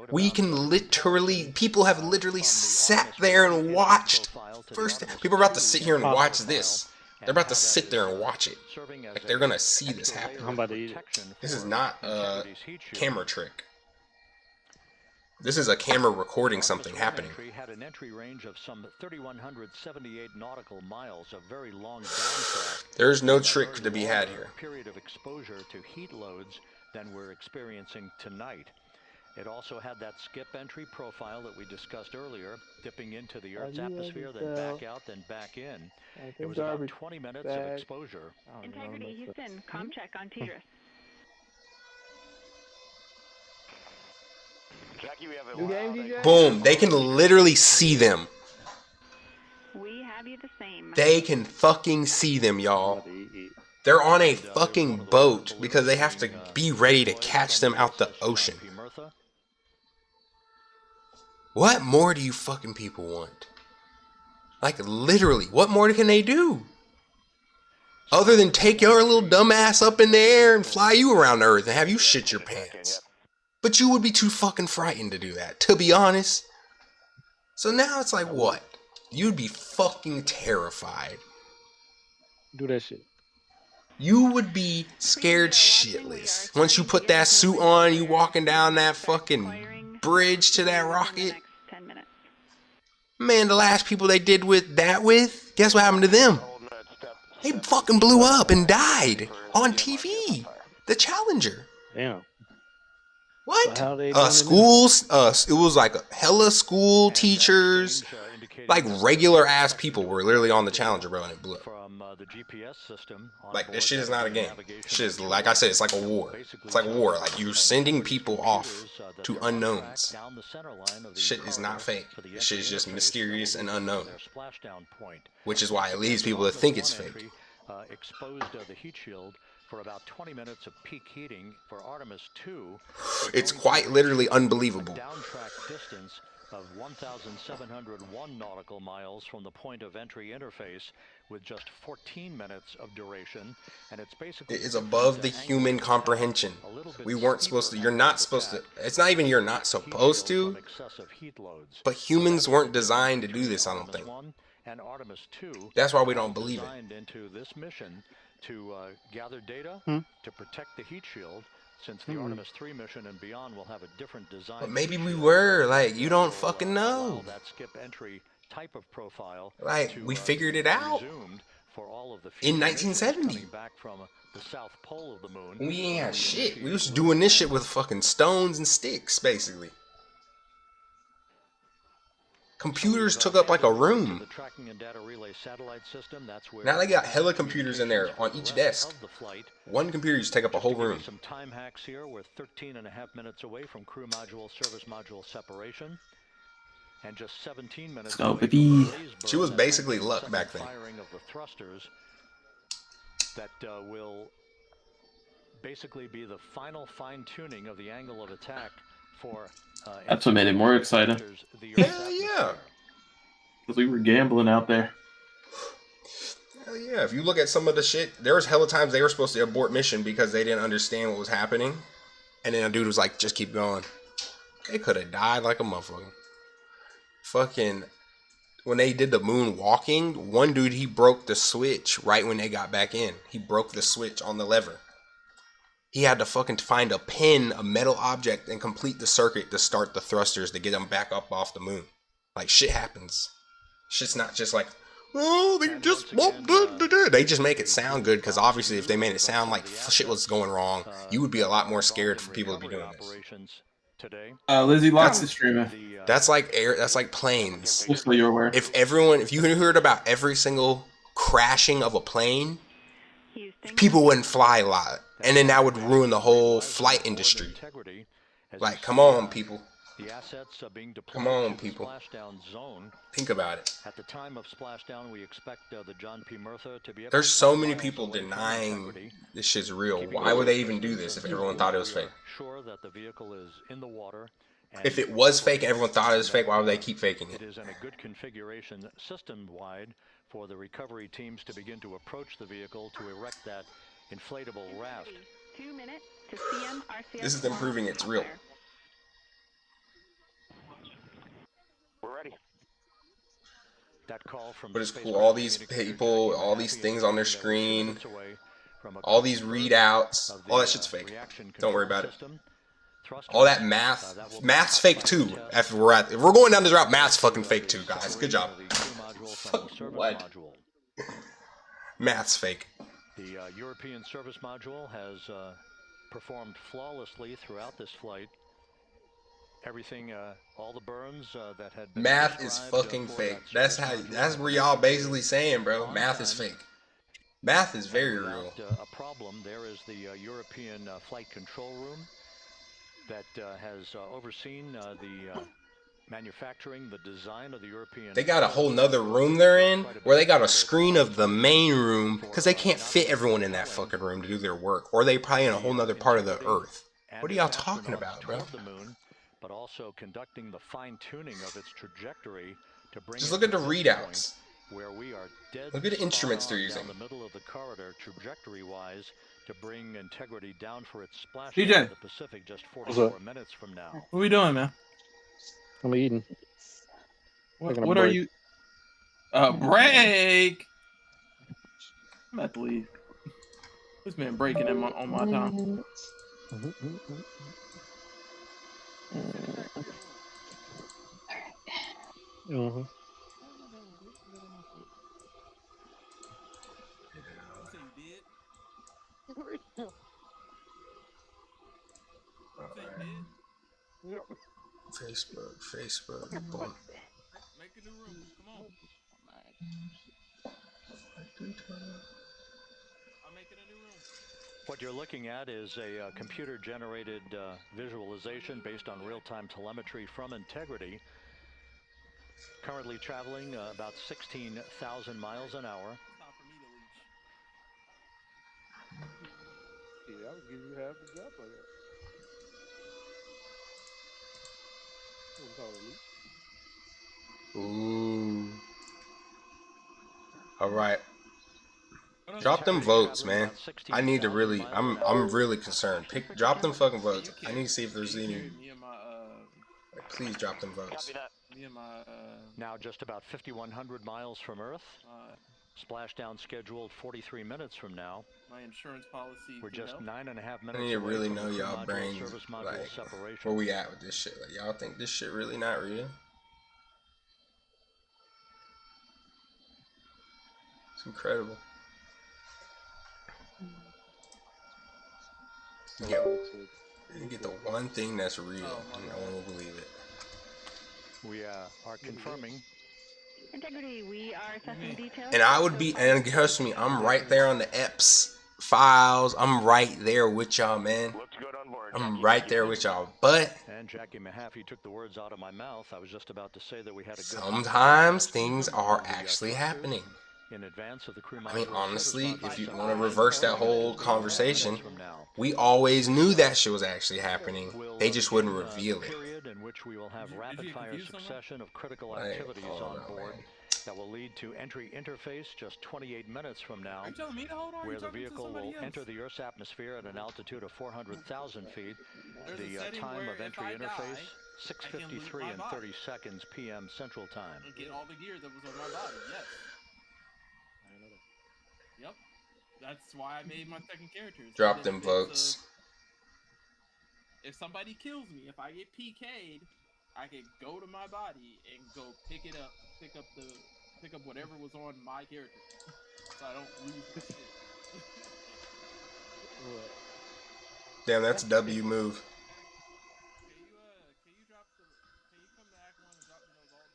Speaker 3: We can literally, people have literally sat there and watched. First, people are about to sit here and watch this. They're about to sit there and watch it. Like, they're gonna see this happen.
Speaker 9: I'm about to eat it.
Speaker 3: This is not a camera trick. This is a camera recording something happening.
Speaker 4: Had an entry range of some 3,178 nautical miles, a very long downtrack.
Speaker 3: There's no trick to be had here.
Speaker 4: Period of exposure to heat loads than we're experiencing tonight. It also had that skip entry profile that we discussed earlier, dipping into the Earth's atmosphere, then back out, then back in. It was about 20 minutes of exposure.
Speaker 5: Integrity, Houston, comm check on TDRS.
Speaker 6: Jackie, we have it.
Speaker 3: Boom. They can literally see them.
Speaker 5: We have you the same.
Speaker 3: They can fucking see them, y'all. They're on a fucking boat because they have to be ready to catch them out the ocean. What more do you fucking people want? Like, literally, what more can they do? Other than take your little dumbass up in the air and fly you around the Earth and have you shit your pants. But you would be too fucking frightened to do that, to be honest. So now it's like, what? You'd be fucking terrified.
Speaker 9: Do that shit.
Speaker 3: You would be scared shitless. Once you put that suit on, you walking down that fucking bridge to that rocket. Man, the last people they did with, guess what happened to them? They fucking blew up and died on TV. The Challenger.
Speaker 9: Damn.
Speaker 3: What?
Speaker 9: So how they
Speaker 3: schools, it was like hella school teachers, like regular ass people were literally on the Challenger, bro, and it blew up. Like, this shit is not a game. Shit is, like I said, it's like a war. It's like a war. Like, you're sending people off to unknowns. Shit is not fake. This shit is just mysterious and unknown. Which is why it leads people to think it's fake.
Speaker 4: Exposed the heat shield for about 20 minutes of peak heating for Artemis 2.
Speaker 3: It's quite literally unbelievable.
Speaker 4: Downtrack distance of 1,701 nautical miles from the point of entry interface with just 14 minutes of duration, and it's basically
Speaker 3: it is above the human comprehension. We weren't supposed to, you're not supposed to, it's not even you're not supposed to, but humans weren't designed to do this, I don't think.
Speaker 4: And Artemis 2
Speaker 3: that's why we don't believe it.
Speaker 4: Into this mission to gather data to protect the heat shield, since the Artemis 3 mission and beyond will have a different design.
Speaker 3: But maybe we were, like, you don't fucking know.
Speaker 4: That skip entry type of profile,
Speaker 3: like, we figured it out
Speaker 4: for all of the
Speaker 3: in 1970.
Speaker 4: Back from the south pole of the moon.
Speaker 3: We ain't had shit. We was doing this shit with fucking stones and sticks, basically. Computers took up like a room. Now they got hella computers in there on each desk. One computer used to take up a whole room.
Speaker 4: Some time hacks here. We're 13.5 minutes away from crew module, service module separation. And just 17 minutes
Speaker 3: She was basically luck back then.
Speaker 4: Firing of the thrusters that will basically be the final fine-tuning of the angle of attack for
Speaker 12: that's what made it more exciting.
Speaker 3: Hell yeah.
Speaker 12: Because we were gambling out there.
Speaker 3: Hell yeah. If you look at some of the shit, there was hella times they were supposed to abort mission because they didn't understand what was happening. And then a dude was like, just keep going. They could have died like a motherfucker. Fucking, when they did the moon walking, one dude, he broke the switch right when they got back in. He broke the switch on the lever. He had to fucking find a pin, a metal object, and complete the circuit to start the thrusters to get them back up off the moon. Like, shit happens. Shit's not just like, oh, they just won't do. They just make it sound good, because obviously if they made it sound like shit was going wrong, you would be a lot more scared for people to be doing this.
Speaker 12: Lizzie Locks is streaming.
Speaker 3: That's like air. That's like planes.
Speaker 12: Just so you're aware.
Speaker 3: If you heard about every single crashing of a plane, people wouldn't fly a lot, and then that would ruin the whole flight industry. Like, come on, people.
Speaker 4: The assets are being deployed
Speaker 3: Come on,
Speaker 4: to the
Speaker 3: people.
Speaker 4: splashdown zone.
Speaker 3: Think about it.
Speaker 4: At the time of splashdown, we expect the John P. Murtha to be able
Speaker 3: There's
Speaker 4: to
Speaker 3: so
Speaker 4: 5
Speaker 3: many
Speaker 4: miles
Speaker 3: people
Speaker 4: away from
Speaker 3: denying
Speaker 4: Integrity.
Speaker 3: this shit's real.
Speaker 4: Keeping
Speaker 3: Why would they
Speaker 4: safe
Speaker 3: even do
Speaker 4: distance
Speaker 3: this if
Speaker 4: and
Speaker 3: everyone thought it was
Speaker 4: we are
Speaker 3: fake?
Speaker 4: Sure that the vehicle is in the water.
Speaker 3: If it was fake, everyone thought it was fake. Why would they keep faking it?
Speaker 4: It is in a good configuration system-wide for the recovery teams to begin to approach the vehicle to erect that inflatable raft.
Speaker 5: 2 minutes to CM RCS.
Speaker 3: This is them proving it's real.
Speaker 6: We're ready.
Speaker 4: That call from
Speaker 3: But it's cool. All these people, all these things on their screen, all these readouts, all that shit's fake. Don't worry about it. All that math, math's fake too. If we're going down this route, math's fucking fake too, guys. Good job. What? Math's fake.
Speaker 4: The European service module has performed flawlessly throughout this flight. Everything, all the burns that had been
Speaker 3: Math is fucking fake. That's what y'all basically saying, bro. Math is fake. Math is very real.
Speaker 4: A problem. There is the European flight control room that has overseen the manufacturing, the design of the European.
Speaker 3: They got a whole nother room they're in where they got a screen of the main room because they can't fit everyone in that fucking room to do their work, or they probably in a whole nother part of the earth. What are y'all talking about, bro?
Speaker 4: But also conducting the fine-tuning of its trajectory to bring.
Speaker 3: Just look at the readouts.
Speaker 4: Where we are dead.
Speaker 3: Look at the instruments they're using.
Speaker 4: Down the middle of the corridor, trajectory-wise, to bring Integrity down for its splash
Speaker 12: DJ.
Speaker 4: in the Pacific just 44 minutes from now.
Speaker 12: What are we doing, man?
Speaker 9: I'm eating.
Speaker 12: What are you? Break! I'm about to leave. This man breaking him on my time.
Speaker 3: Facebook. Boom.
Speaker 12: Make a new room. Come on. I'm making a new room.
Speaker 4: What you're looking at is a computer-generated visualization based on real-time telemetry from Integrity. Currently traveling about 16,000 miles an hour.
Speaker 10: Yeah, I would give you half the job for that.
Speaker 3: Ooh. All right. Drop them votes, man. I need to really. I'm really concerned. Drop them fucking votes. I need to see if there's any. Please drop them votes.
Speaker 4: Now just about 5,100 miles from Earth. Splashdown scheduled 43 minutes from now.
Speaker 12: My insurance policy.
Speaker 4: We're just 9.5 minutes.
Speaker 3: I need to
Speaker 4: away
Speaker 3: really
Speaker 4: from
Speaker 3: know
Speaker 4: the
Speaker 3: y'all
Speaker 4: module
Speaker 3: brains,
Speaker 4: service module
Speaker 3: like,
Speaker 4: separation.
Speaker 3: where we at with this shit. Like, y'all think this shit really not real? It's incredible. You get the one thing that's real, and no one will believe it.
Speaker 4: We are confirming.
Speaker 5: Integrity, we are assessing details.
Speaker 3: And I would be, and trust me, I'm right there on the EPS files. I'm right there with y'all, man. I'm right there with y'all. But
Speaker 4: And Jackie Mahaffey took the words out of my mouth. I was just about to say that we had a good.
Speaker 3: Sometimes things are actually happening.
Speaker 4: In advance of the crew.
Speaker 3: I mean, honestly, if you want to reverse that whole conversation, we always knew that shit was actually happening. They just wouldn't reveal it.
Speaker 4: Period in which we will have rapid-fire succession of critical activities on board that will lead to entry interface just 28 minutes from now, where the vehicle will enter the Earth's atmosphere at an altitude of 400,000 feet. The time of entry interface, 6:53 and 30 seconds p.m. Central Time.
Speaker 12: Get all the gear that was on my body. Yes. Yep. That's why I made my second character.
Speaker 3: Drop them votes.
Speaker 12: If somebody kills me, if I get PK'd, I can go to my body and go pick up whatever was on my character, so I don't lose my shit.
Speaker 3: Damn, that's a W move.
Speaker 12: Can you come to Act 1 and drop me those all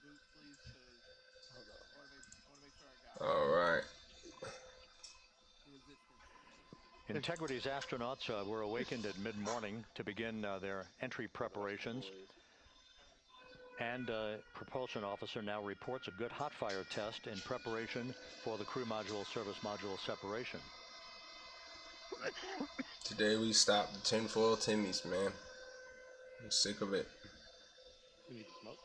Speaker 12: boots, please? Cause I want to make sure I got it.
Speaker 3: All right.
Speaker 4: Integrity's astronauts were awakened at mid-morning to begin their entry preparations. And propulsion officer now reports a good hot fire test in preparation for the crew module service module separation.
Speaker 3: Today we stopped the tinfoil Timmy's, man. I'm sick of it.
Speaker 10: You need to smoke?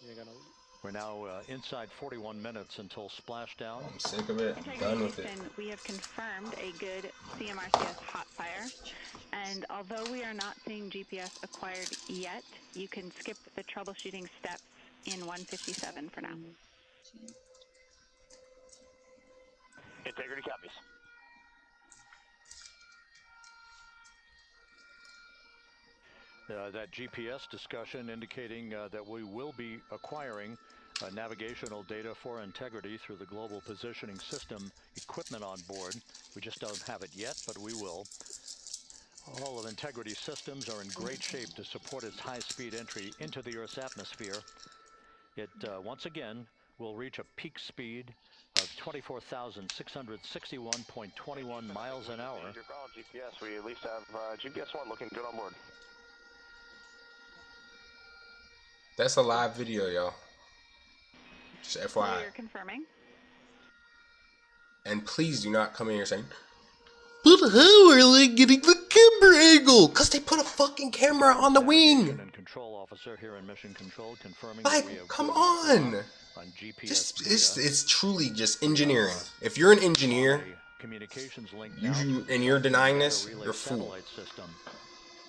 Speaker 10: You ain't got no weed?
Speaker 4: We're now inside 41 minutes until splashdown.
Speaker 3: I'm sick of it. I'm done with it.
Speaker 5: We have confirmed a good CMRCS hot fire, and although we are not seeing GPS acquired yet, you can skip the troubleshooting steps in 157 for now.
Speaker 6: Integrity copies.
Speaker 4: That GPS discussion indicating that we will be acquiring navigational data for Integrity through the Global Positioning System equipment on board. We just don't have it yet, but we will. All of Integrity's systems are in great shape to support its high-speed entry into the Earth's atmosphere. It, once again, will reach a peak speed of 24,661.21 miles an hour.
Speaker 6: Your call, GPS. We at least have GPS 1 looking good on board.
Speaker 3: That's a live video, y'all. Just FYI.
Speaker 5: You're confirming.
Speaker 3: And please do not come in here saying, but how are they getting the camera angle? Because they put a fucking camera on the wing.
Speaker 4: And control officer here in Mission Control confirming
Speaker 3: like,
Speaker 4: that we have
Speaker 3: come on.
Speaker 4: GPS
Speaker 3: it's truly just engineering. If you're an engineer,
Speaker 4: communications link
Speaker 3: and you're denying this, you're a fool.
Speaker 4: System.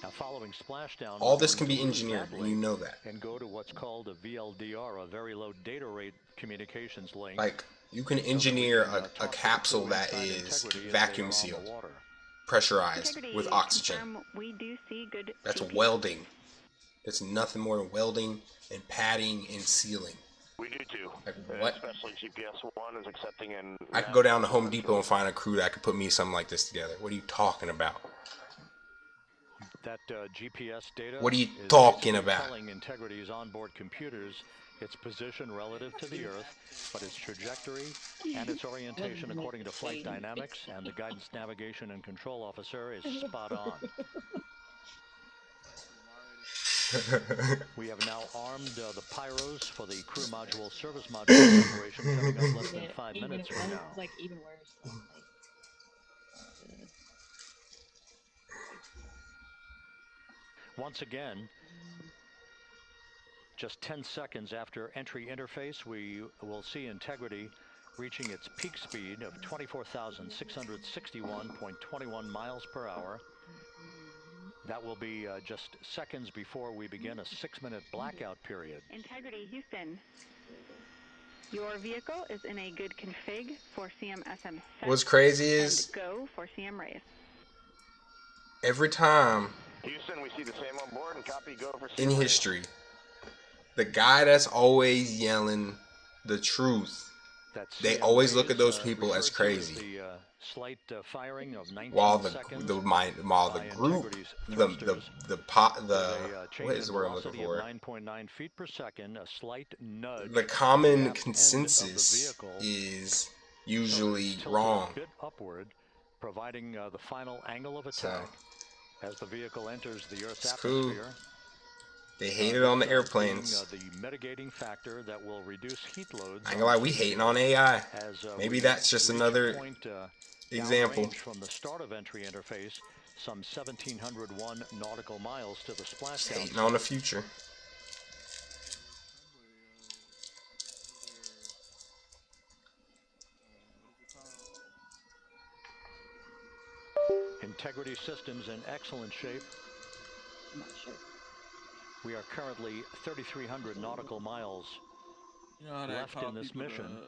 Speaker 4: Now, following splashdown,
Speaker 3: all this can be engineered, and you know that.
Speaker 4: And go to what's called a VLDR, a very low data rate communications link.
Speaker 3: Like, you can engineer a capsule that is vacuum sealed, pressurized with oxygen.
Speaker 5: We do see good.
Speaker 3: That's welding. That's nothing more than welding and padding and sealing.
Speaker 6: We do too.
Speaker 3: Like what?
Speaker 6: Especially GPS 1 is accepting and.
Speaker 3: I could go down to Home Depot and find a crew that could put me something like this together. What are you talking about?
Speaker 4: That GPS data.
Speaker 3: What are you talking about?
Speaker 4: Telling Integrity's onboard computers its position relative to the Earth, but its trajectory and its orientation according to flight dynamics and the guidance, navigation, and control officer is spot on. We have now armed the pyros for the crew module service module operation coming up less than 5 minutes from now.
Speaker 13: Like even worse.
Speaker 4: Once again, just 10 seconds after entry interface, we will see Integrity reaching its peak speed of 24,661.21 miles per hour. That will be just seconds before we begin a 6-minute blackout period.
Speaker 5: Integrity, Houston. Your vehicle is in a good config for CMSM.
Speaker 3: What's crazy is
Speaker 5: go for CM race.
Speaker 3: Every time
Speaker 6: Houston, we see the same on board and copy go for CM
Speaker 3: in history, the guy that's always yelling the truth, they always look at those people as crazy.
Speaker 4: Slight firing of 19
Speaker 3: while the
Speaker 4: seconds
Speaker 3: group, what is the word I'm looking for?
Speaker 4: 9.9 feet per second, a slight nudge.
Speaker 3: The common consensus is usually wrong.
Speaker 4: A bit upward, providing the final angle of attack as the vehicle enters the Earth's atmosphere.
Speaker 3: Cool. They hate it on the airplanes.
Speaker 4: The mitigating factor that will reduce heat loads.
Speaker 3: I ain't gonna lie, we hating on AI. Maybe that's just another example.
Speaker 4: From the start of entry interface, some 1,701 nautical miles to the splashdown.
Speaker 3: Hating on the future.
Speaker 4: Integrity systems in excellent shape.
Speaker 13: I'm not sure.
Speaker 4: We are currently 3,300 nautical miles left in this mission.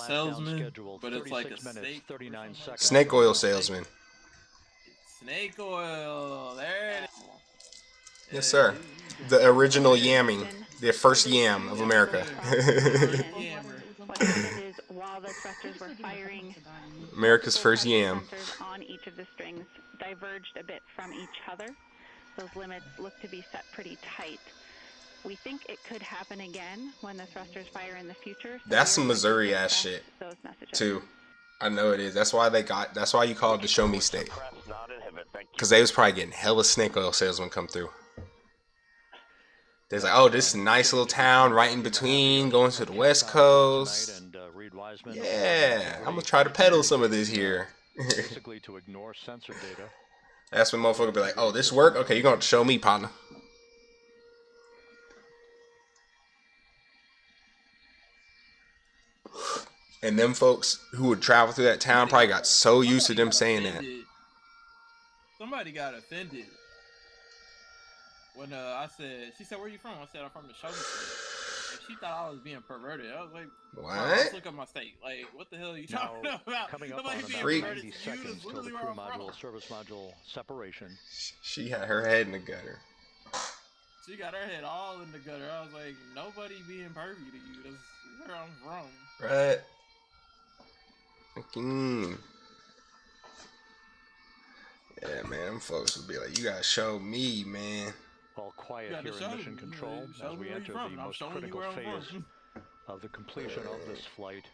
Speaker 12: Salesman,
Speaker 4: scheduled
Speaker 12: but it's like a
Speaker 4: 36 minutes, 39 seconds.
Speaker 3: Snake oil salesman.
Speaker 12: Snake oil, there it is.
Speaker 3: Yes, sir. The original yamming. The first yam of America.
Speaker 5: While the thrusters were firing,
Speaker 3: America's first yam.
Speaker 5: on each of the strings diverged a bit from each other. Those limits look to be set pretty tight. We think it could happen again when the thrusters fire in the future. So
Speaker 3: that's some Missouri ass shit, too. I know it is. That's why that's why you call it the show me state. Because they was probably getting hella snake oil salesmen come through. There's like, oh, this is a nice little town right in between, going to the West Coast. Yeah, I'm gonna try to peddle some of this here.
Speaker 4: Basically to ignore sensor data.
Speaker 3: That's when motherfucker be like, oh, this work? Okay, you're gonna have to show me, partner. And them folks who would travel through that town probably got so used to them saying that.
Speaker 12: Somebody got offended when I said, she said, where you from? I said, I'm from the show me state. And she thought I was being perverted. I was like,
Speaker 3: what?
Speaker 12: Let's look at my state. Like, what the hell are you talking about?
Speaker 4: Coming up
Speaker 12: Somebody
Speaker 4: on
Speaker 12: being
Speaker 4: about
Speaker 12: perverted
Speaker 4: 90
Speaker 12: to you,
Speaker 4: seconds
Speaker 12: that's
Speaker 4: till the
Speaker 12: literally
Speaker 4: crew
Speaker 12: where I'm from.
Speaker 4: module, service module separation.
Speaker 3: She had her head in the gutter.
Speaker 12: She got her head all in the gutter. I was like, nobody being pervy to you. That's where I'm from.
Speaker 3: Right. Yeah, man, them folks would be like, you gotta show me, man.
Speaker 4: All quiet here in Mission Control as we enter the most critical phase of the completion of this flight.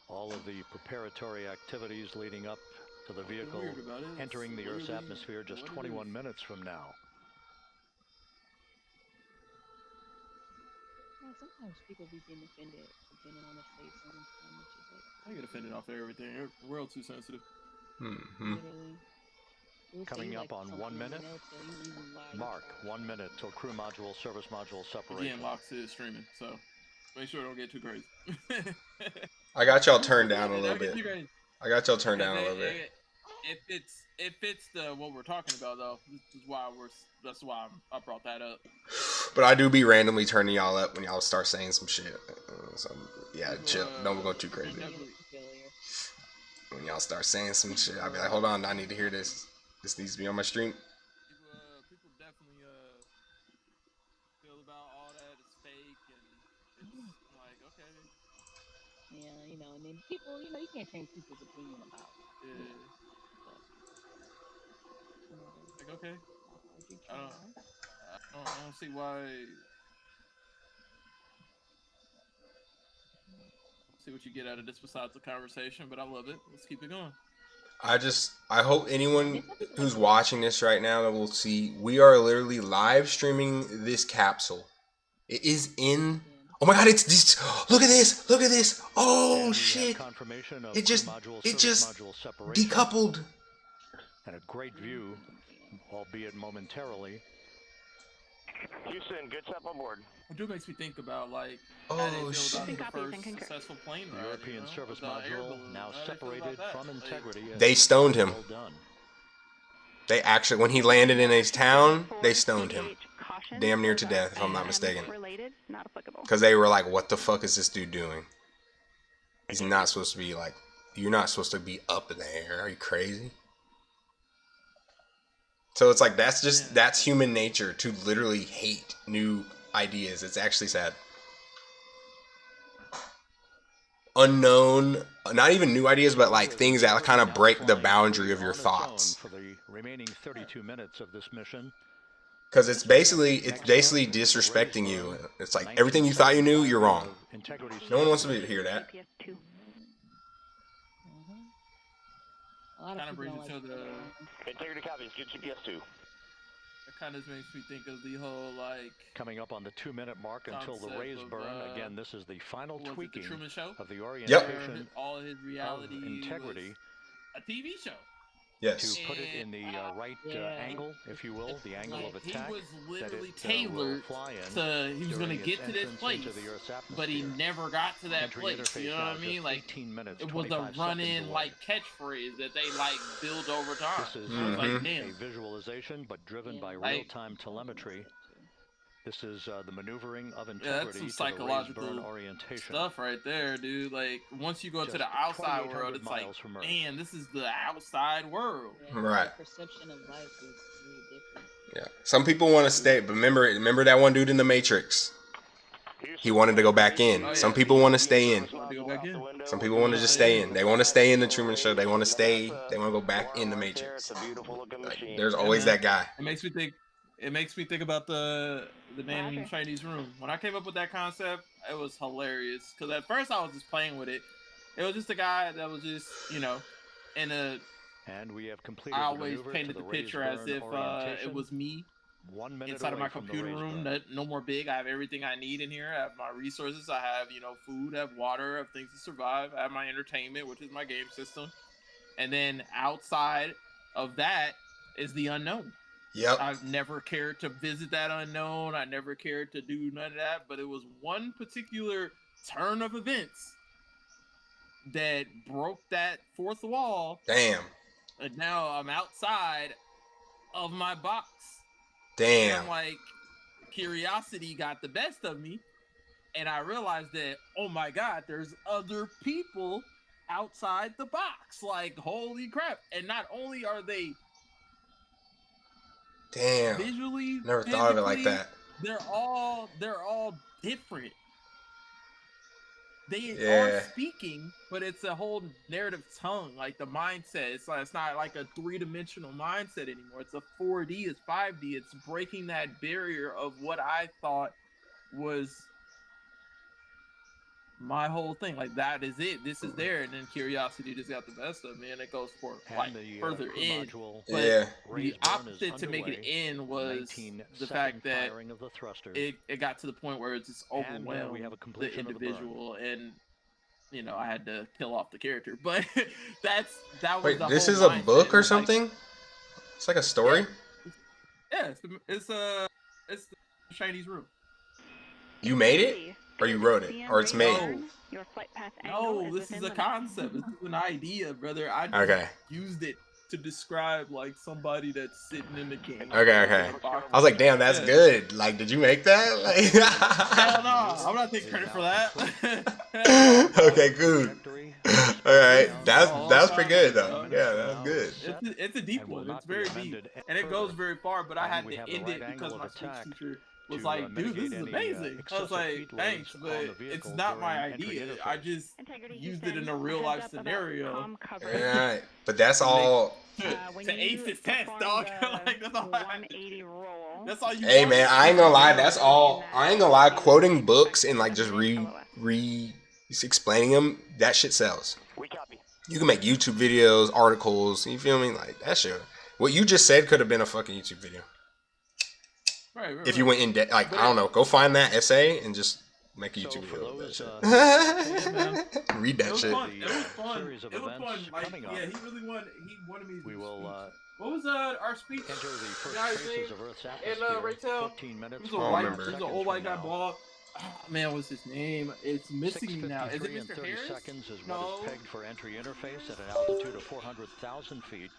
Speaker 4: All of the preparatory activities leading up to the vehicle entering the Earth's atmosphere just 21 minutes from now.
Speaker 13: Sometimes people be getting offended depending on the state sometimes, which is like,
Speaker 12: I get offended off of everything. The world's too sensitive.
Speaker 13: literally. We'll
Speaker 4: Coming
Speaker 13: say,
Speaker 4: up
Speaker 13: like,
Speaker 4: on
Speaker 13: something
Speaker 4: 1 minute.
Speaker 13: and they'll tell you even lie.
Speaker 4: Mark, 1 minute till crew module, service module separation.
Speaker 12: Again, Locks is streaming, so make sure it don't get too crazy.
Speaker 3: I got y'all turned down a little bit. I got y'all turned down a little bit.
Speaker 12: If it's the what we're talking about though, this is why that's why I brought that up.
Speaker 3: But I do be randomly turning y'all up when y'all start saying some shit. So yeah, chill. Don't go too crazy. When y'all start saying some shit, I'll be like, hold on, I need to hear this. This needs to be on my stream.
Speaker 12: People definitely feel about all that is fake, and it's like, okay.
Speaker 13: Yeah, you know, and then people, you know, you can't change people's opinion about it.
Speaker 12: Yeah. Like, okay. I don't see why. See what you get out of this besides the conversation, but I love it. Let's keep it going.
Speaker 3: I hope anyone who's watching this right now that will see, we are literally live streaming this capsule. It is in, oh my God, it's this, look at this, oh shit. It just decoupled.
Speaker 4: And a great view, albeit momentarily.
Speaker 6: Houston, good step on board.
Speaker 12: It do makes me think about like
Speaker 3: oh shit.
Speaker 12: the first successful plane ride.
Speaker 4: European service module now separated from integrity.
Speaker 3: They stoned him. They actually, when he landed in his town, they stoned him. Damn near to death, if I'm not mistaken. Because they were like, what the fuck is this dude doing? He's not supposed to be like, you're not supposed to be up in the air. Are you crazy? So it's like, that's human nature, to literally hate new ideas. It's actually sad. Unknown, not even new ideas, but like things that kind of break the boundary of your thoughts.
Speaker 4: For the remaining 32 minutes of this mission.
Speaker 3: Because it's basically disrespecting you. It's like everything you thought you knew, you're wrong. No one wants to hear that.
Speaker 12: Kind of brings it to the
Speaker 6: integrity copies. Good GPS 2.
Speaker 12: It kind of makes me think of the whole like
Speaker 4: coming up on the 2-minute mark until the rays burn. Again, this is the final tweaking of the orientation
Speaker 12: all his reality
Speaker 4: of integrity.
Speaker 12: A TV show.
Speaker 3: Yes.
Speaker 4: To put it in the right angle, if you will, the angle of attack.
Speaker 12: He was literally tailored to, he was going to get to this place, but he never got to that place, you know what I mean? Like, it was a run-in, like, catchphrase that they, like, build over time.
Speaker 4: This is
Speaker 12: like, damn.
Speaker 4: a visualization, but driven by real-time telemetry. This is the maneuvering of integrity.
Speaker 12: That's some psychological
Speaker 4: orientation
Speaker 12: stuff right there, dude. Like, once you go to the outside world, it's like, man, this is the outside world.
Speaker 13: Yeah,
Speaker 3: right.
Speaker 13: The perception of life is really different.
Speaker 3: Yeah. Some people want to stay, but remember that one dude in the Matrix? He wanted to go back in. Some people want to stay in. Some people want to just stay in. They want to stay in the Truman Show. They want to stay. They want to go back in the Matrix. Like, there's always that guy.
Speaker 12: It makes me think about the man in the Chinese room. When I came up with that concept, it was hilarious. Because at first I was just playing with it, It was just a guy that was just, you know, in a.
Speaker 4: And we have completed.
Speaker 12: I always painted the picture as if it was me.
Speaker 4: 1 minute
Speaker 12: inside of my
Speaker 4: away from the
Speaker 12: computer room. No more big. I have everything I need in here. I have my resources. I have, you know, food. I have water. I have things to survive. I have my entertainment, which is my game system. And then outside of that is the unknown.
Speaker 3: Yep.
Speaker 12: I've never cared to visit that unknown. I never cared to do none of that. But it was one particular turn of events that broke that fourth wall.
Speaker 3: Damn.
Speaker 12: And now I'm outside of my box.
Speaker 3: Damn.
Speaker 12: And I'm like, curiosity got the best of me. And I realized that, oh my God, there's other people outside the box. Like, holy crap. And not only are they visually,
Speaker 3: never thought of it like that.
Speaker 12: They're all different. They are speaking, but it's a whole narrative tongue, like the mindset. It's not like a 3-dimensional mindset anymore. It's a 4D, it's 5D. It's breaking that barrier of what I thought was my whole thing. Like, that is it. This is there, and then curiosity just got the best of me, and it goes for like further in. But the opposite to make it in was the fact that it got to the point where it just overwhelmed the individual, and you know, I had to kill off the character. But that was.
Speaker 3: Wait,
Speaker 12: the
Speaker 3: this
Speaker 12: whole
Speaker 3: is a
Speaker 12: mindset.
Speaker 3: book or something? It's like a story.
Speaker 12: Yeah, it's the Chinese room.
Speaker 3: You made it, or you wrote it, or it's made.
Speaker 12: No, this is a concept. This is an idea, brother. I just used it to describe like somebody that's sitting in the game.
Speaker 3: Okay. I was like, damn, that's good. Like, did you make that? Like,
Speaker 12: hell no, I'm not taking credit for that.
Speaker 3: Okay, good. All right, that was pretty good though. Yeah, that was good.
Speaker 12: It's a deep one. It's very deep, and it goes very far. But I had to end it because my speech teacher was like, dude, this is amazing. I was like, thanks, but it's not my idea. I just used it in a real life scenario.
Speaker 3: Alright, but that's all.
Speaker 12: To ace this test, dog. Like, that's all. That's all you.
Speaker 3: Hey man, I ain't gonna lie. That's all. I ain't gonna lie. Quoting books and like just explaining them, that shit sells. You can make YouTube videos, articles. You feel me? Like that shit. What you just said could have been a fucking YouTube video.
Speaker 12: Right,
Speaker 3: if you went in depth, like, I don't know, go find that essay and just make a YouTube video of that shit. Read that shit.
Speaker 12: It was fun. It was fun. Like, yeah, he really wanted. He wanted me to speak. What was our speech? Guys, and Rachel.
Speaker 4: 15 minutes.
Speaker 12: He was an old white guy, bald. Oh, man, what's his name? It's missing me now. Is it Mr. Harris?
Speaker 4: Seconds is what is pegged for entry interface at an altitude of 400,000 feet,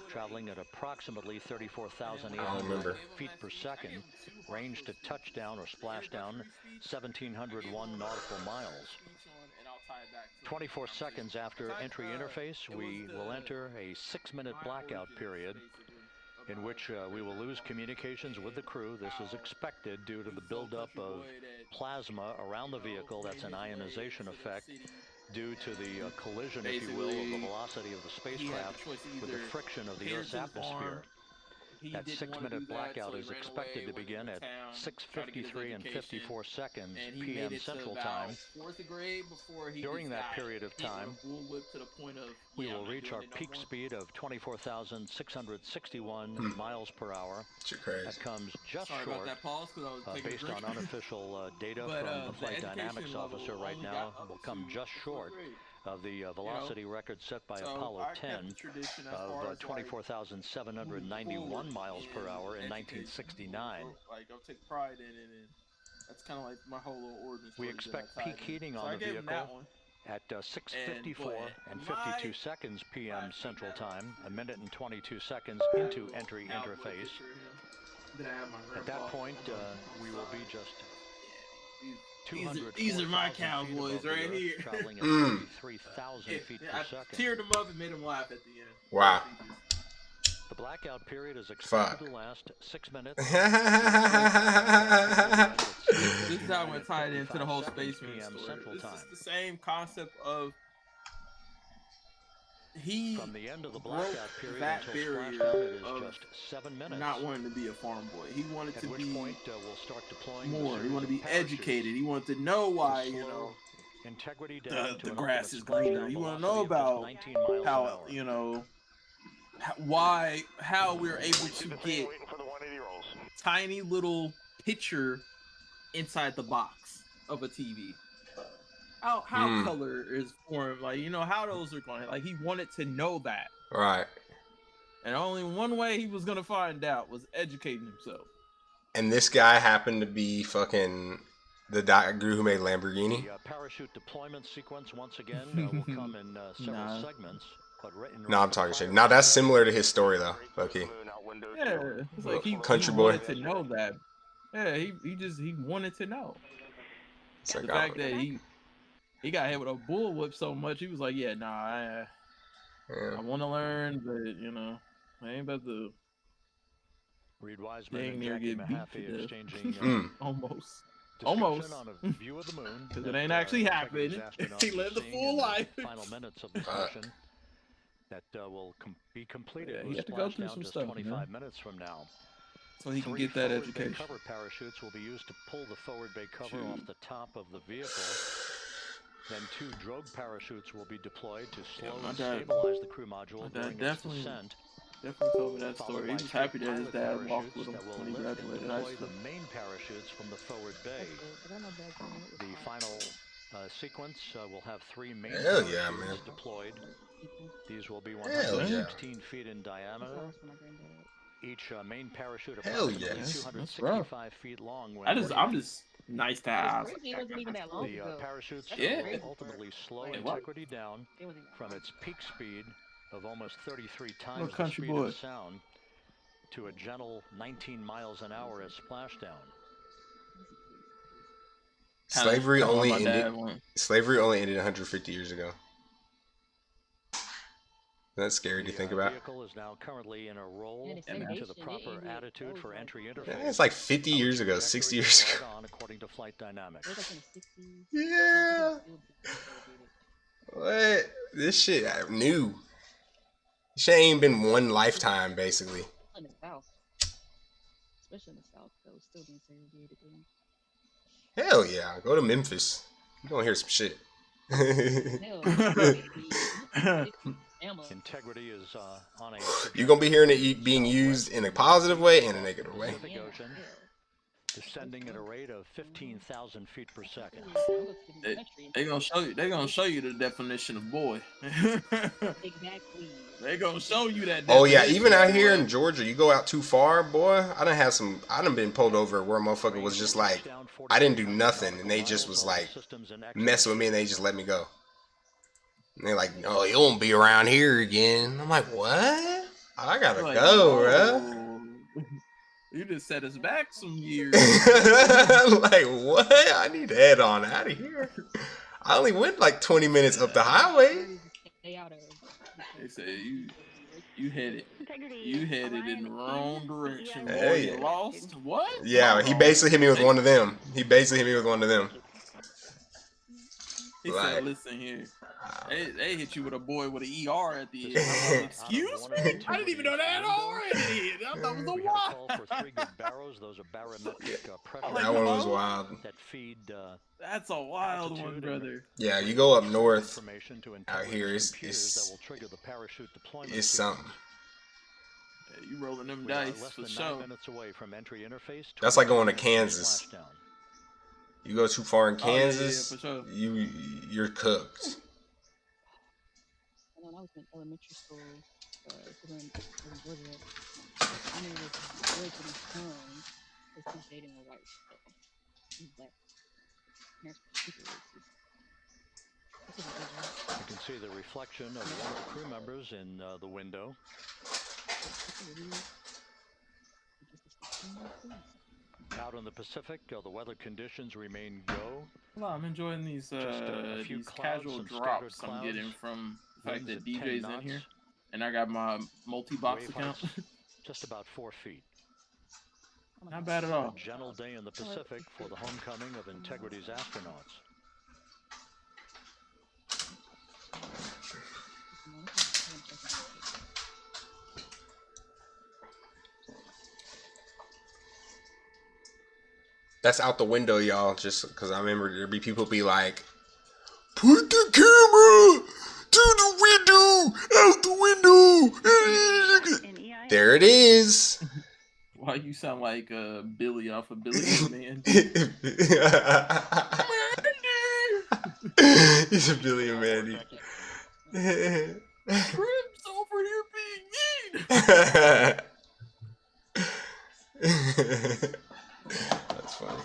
Speaker 4: traveling at approximately 34,800 feet per second, range to touchdown or splashdown 1,701 nautical miles. 24 seconds after entry interface, we will enter a 6-minute blackout period in which we will lose communications with the crew. This is expected due to the buildup of plasma around the vehicle. That's an ionization effect due to the collision, if you will, of the velocity of the spacecraft with the friction of the Earth's atmosphere. That 6-minute blackout is expected to begin at 6:53 and 54 seconds p.m. Central Time. During that period of time, we will reach our peak speed of 24,661 miles per hour. That comes just short, based on unofficial data from the flight dynamics officer right now, will come just short of the velocity record set by Apollo 10 of 24,791 miles per hour in 1969.
Speaker 12: Like, I'll take pride in it, and that's kind of like my whole little origin story.
Speaker 4: We expect peak heating on the vehicle at 6:54 and 52 seconds p.m. Central Time, a minute and 22 seconds into entry interface. At that point, we will be just
Speaker 12: these are my cowboys right here.
Speaker 4: Traveling at 33,000 feet per second.
Speaker 12: I teared them up and made them laugh at the end.
Speaker 3: Wow.
Speaker 4: The blackout period is expected to last 6 minutes.
Speaker 12: This is how we're tied into the whole space story. It's just the same concept of
Speaker 4: from the end of the blackout period
Speaker 12: that
Speaker 4: until
Speaker 12: barrier
Speaker 4: of just 7 minutes.
Speaker 12: Not wanting to be a farm boy. He wanted to be
Speaker 4: point, we'll start deploying
Speaker 12: more. He wanted to be educated. He wanted to know why, you know,
Speaker 4: Integrity down to
Speaker 12: the
Speaker 4: an
Speaker 12: grass is
Speaker 4: ultimate
Speaker 12: greener.
Speaker 4: splashdown
Speaker 12: You want to
Speaker 4: velocity
Speaker 12: know
Speaker 4: of just
Speaker 12: about
Speaker 4: 19 miles
Speaker 12: how,
Speaker 4: an hour.
Speaker 12: you know, how we're able to get tiny little picture inside the box of a TV. How color is formed, like, you know, how those are going. Like, he wanted to know that.
Speaker 3: Right.
Speaker 12: And only one way he was gonna find out was educating himself.
Speaker 3: And this guy happened to be fucking the guy who made Lamborghini.
Speaker 4: The parachute deployment sequence once again will come in several segments. But
Speaker 3: No, I'm talking shit. Now that's similar to his story though. Okay.
Speaker 12: Yeah, it's like he
Speaker 3: Country boy.
Speaker 12: wanted to know that. Yeah, he wanted to know.
Speaker 3: It's
Speaker 12: The
Speaker 3: like,
Speaker 12: fact that he got hit with a bullwhip so much, he was like, yeah, nah, I want to learn, but you know, I ain't about to.
Speaker 4: Reed Wiseman
Speaker 12: Dang
Speaker 4: and
Speaker 12: near
Speaker 4: Jackie
Speaker 12: get beat
Speaker 4: Mahaffey
Speaker 12: to death.
Speaker 4: exchanging
Speaker 12: Almost.
Speaker 4: on a view of the moon.
Speaker 12: Because it ain't actually happened. He lived a full life.
Speaker 4: Final minutes of the session that will be completed.
Speaker 12: Yeah, he had to go through some
Speaker 4: just
Speaker 12: stuff,
Speaker 4: 25 minutes from now.
Speaker 12: So he can
Speaker 4: Three
Speaker 12: get that
Speaker 4: forward bay
Speaker 12: education.
Speaker 4: cover parachutes will be used to pull the forward bay cover off the top of the vehicle. Then 2 drogue parachutes will be deployed to slowly stabilize the crew module during its descent.
Speaker 12: Definitely told me that story. He was happy that his dad walked with him when he graduated high school.
Speaker 4: The main parachutes from the forward bay. The final sequence will have 3 main
Speaker 3: Hell
Speaker 4: parachutes
Speaker 3: yeah, man.
Speaker 4: deployed. These will be
Speaker 3: Hell yeah.
Speaker 4: 116 feet in diameter. Each main parachute
Speaker 3: Hell
Speaker 4: approximately
Speaker 3: yes.
Speaker 4: 265 feet long.
Speaker 12: I'm just nice to have.
Speaker 4: The parachutes will ultimately slow Integrity down from its peak speed of almost 33 times the
Speaker 12: country
Speaker 4: speed
Speaker 12: boy.
Speaker 4: of sound to a gentle 19 miles an hour as splashdown.
Speaker 3: Slavery
Speaker 12: Kinda
Speaker 3: only
Speaker 12: like my dad
Speaker 3: ended.
Speaker 12: went.
Speaker 3: Slavery only ended 150 years ago. That's scary to think about.
Speaker 4: Vehicle is now currently in a roll into the proper attitude for entry interface.
Speaker 3: Yeah, it's like 50 years ago, 60 years ago.
Speaker 4: On according to flight dynamics.
Speaker 3: Yeah. What? This shit new. This shit ain't been one lifetime, basically.
Speaker 13: In the South, especially in the South, that was still being segregated.
Speaker 3: Hell yeah. Go to Memphis. You gonna hear some shit.
Speaker 4: Integrity is on a
Speaker 3: You're gonna be hearing it being used in a positive way and a negative way.
Speaker 4: Pacific Ocean, descending at a rate of 15,000 feet per second.
Speaker 12: They gonna show you. They gonna show you the definition of boy.
Speaker 13: Exactly.
Speaker 12: They gonna show you that.
Speaker 3: Oh yeah,
Speaker 12: definition
Speaker 3: even out
Speaker 12: of
Speaker 3: here
Speaker 12: boy.
Speaker 3: in Georgia, you go out too far, boy. I done been pulled over where a motherfucker was just like, I didn't do nothing, and they just was like messing with me, and they just let me go. And they're like, "Oh, you won't be around here again." I'm like, "What? I gotta
Speaker 12: Like,
Speaker 3: go,
Speaker 12: whoa. You just set us back some years.
Speaker 3: bruh." Like, what? I need to head on out of here. I only went like 20 minutes up the highway.
Speaker 12: They say you headed in the wrong direction. Boy,
Speaker 3: Hey.
Speaker 12: you lost. What?
Speaker 3: Yeah, he basically hit me with one of them. He basically hit me with one of them.
Speaker 12: He
Speaker 3: Like-
Speaker 12: said, "Listen here, they hit you with a boy with an ER at the end." I'm like, excuse me? I didn't even know that had R in it. I thought it was a Y.
Speaker 4: For 3 good barrows, those are barometric pressure.
Speaker 3: That one was wild.
Speaker 4: That feed
Speaker 12: That's a wild one, brother.
Speaker 3: Yeah, you go up north
Speaker 4: information to
Speaker 3: out here,
Speaker 4: computers
Speaker 3: it's
Speaker 4: that will trigger the parachute deployment.
Speaker 3: it's something.
Speaker 12: Yeah, you rolling them
Speaker 4: We are
Speaker 12: dice
Speaker 4: less
Speaker 12: for
Speaker 4: than 9
Speaker 12: sure.
Speaker 4: minutes away from entry interface.
Speaker 3: That's like going to
Speaker 4: 20
Speaker 3: Kansas.
Speaker 4: splashdown.
Speaker 3: You go too far in
Speaker 12: Oh, yeah,
Speaker 3: Kansas,
Speaker 12: for sure.
Speaker 3: you're cooked.
Speaker 13: When I was in elementary school, in Georgia, I mean, it was very to be shown that he's dating a white girl. He's black. Parents were super racist. This is a good one.
Speaker 4: You can see the reflection of one of the crew members in the window.
Speaker 13: This is really just a
Speaker 4: Out in the Pacific, the weather conditions remain go.
Speaker 12: Well, I'm enjoying these
Speaker 4: a few
Speaker 12: these
Speaker 4: clouds,
Speaker 12: casual
Speaker 4: some
Speaker 12: drops
Speaker 4: scattered
Speaker 12: I'm getting
Speaker 4: clouds.
Speaker 12: from the fact
Speaker 4: Winds
Speaker 12: that
Speaker 4: at 10
Speaker 12: DJ's in
Speaker 4: knots.
Speaker 12: here, and I got my multi-box
Speaker 4: Wave
Speaker 12: account.
Speaker 4: heights just about 4 feet.
Speaker 12: Not bad at all.
Speaker 4: A gentle day in the Pacific for the homecoming of Integrity's astronauts.
Speaker 3: That's out the window, y'all. Just because I remember there'd be people be like, Put the camera to the window, out the window. There it is.
Speaker 12: Why you sound like Billy off of Billy and Man?
Speaker 3: He's a Billy and Mandy.
Speaker 12: Crib's over here being mean.
Speaker 3: That's funny.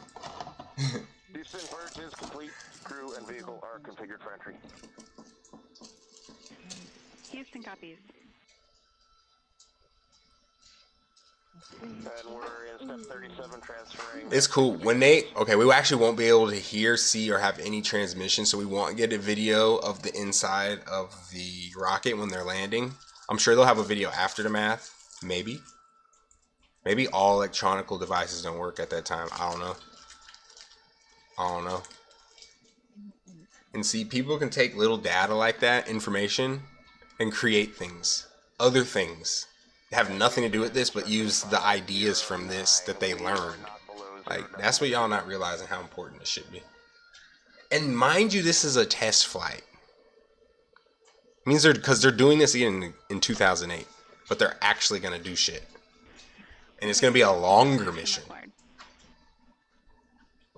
Speaker 6: Descent purge is complete. Crew and vehicle are configured for entry.
Speaker 5: Houston copies.
Speaker 6: And we're in step 37 transferring.
Speaker 3: It's cool. When we actually won't be able to hear, see, or have any transmission, so we won't get a video of the inside of the rocket when they're landing. I'm sure they'll have a video after the math. Maybe. Maybe all electronical devices don't work at that time. I don't know. And see, people can take little data like that, information, and create things. Other things. Have nothing to do with this, but use the ideas from this that they learned. Like, that's what y'all not realizing how important this should be. And mind you, this is a test flight. It means because they're doing this again in 2008, but they're actually gonna do shit, and it's gonna be a longer mission.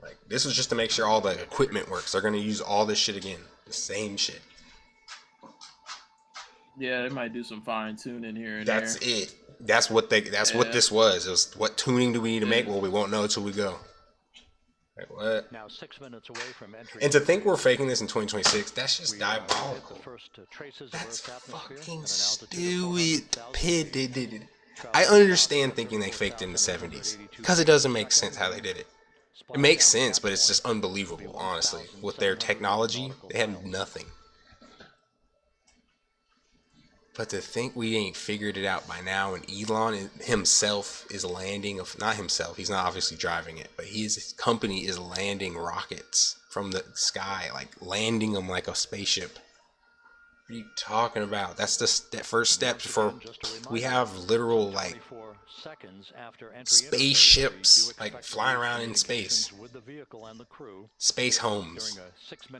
Speaker 3: Like, this was just to make sure all the equipment works. They're gonna use all this shit again, the same shit.
Speaker 12: Yeah, they might do some fine tuning here and
Speaker 3: That's
Speaker 12: there.
Speaker 3: it. That's what this was. It was, what tuning do we need to make? Well, we won't know until we go. Like, what?
Speaker 4: Now 6 minutes away from entry.
Speaker 3: And to think we're faking this in 2026, that's just diabolical.
Speaker 4: That's
Speaker 3: fucking stupid. I understand thinking they faked it in the 70s, because it doesn't make sense how they did it. It makes sense, but it's just unbelievable, honestly. With their technology, they had nothing. But to think we ain't figured it out by now, and Elon himself is landing, not himself, he's not obviously driving it, but his company is landing rockets from the sky, like landing them like a spaceship. What are you talking about? That's the first steps for, we have literal, like, spaceships, like, flying around in space. Space homes.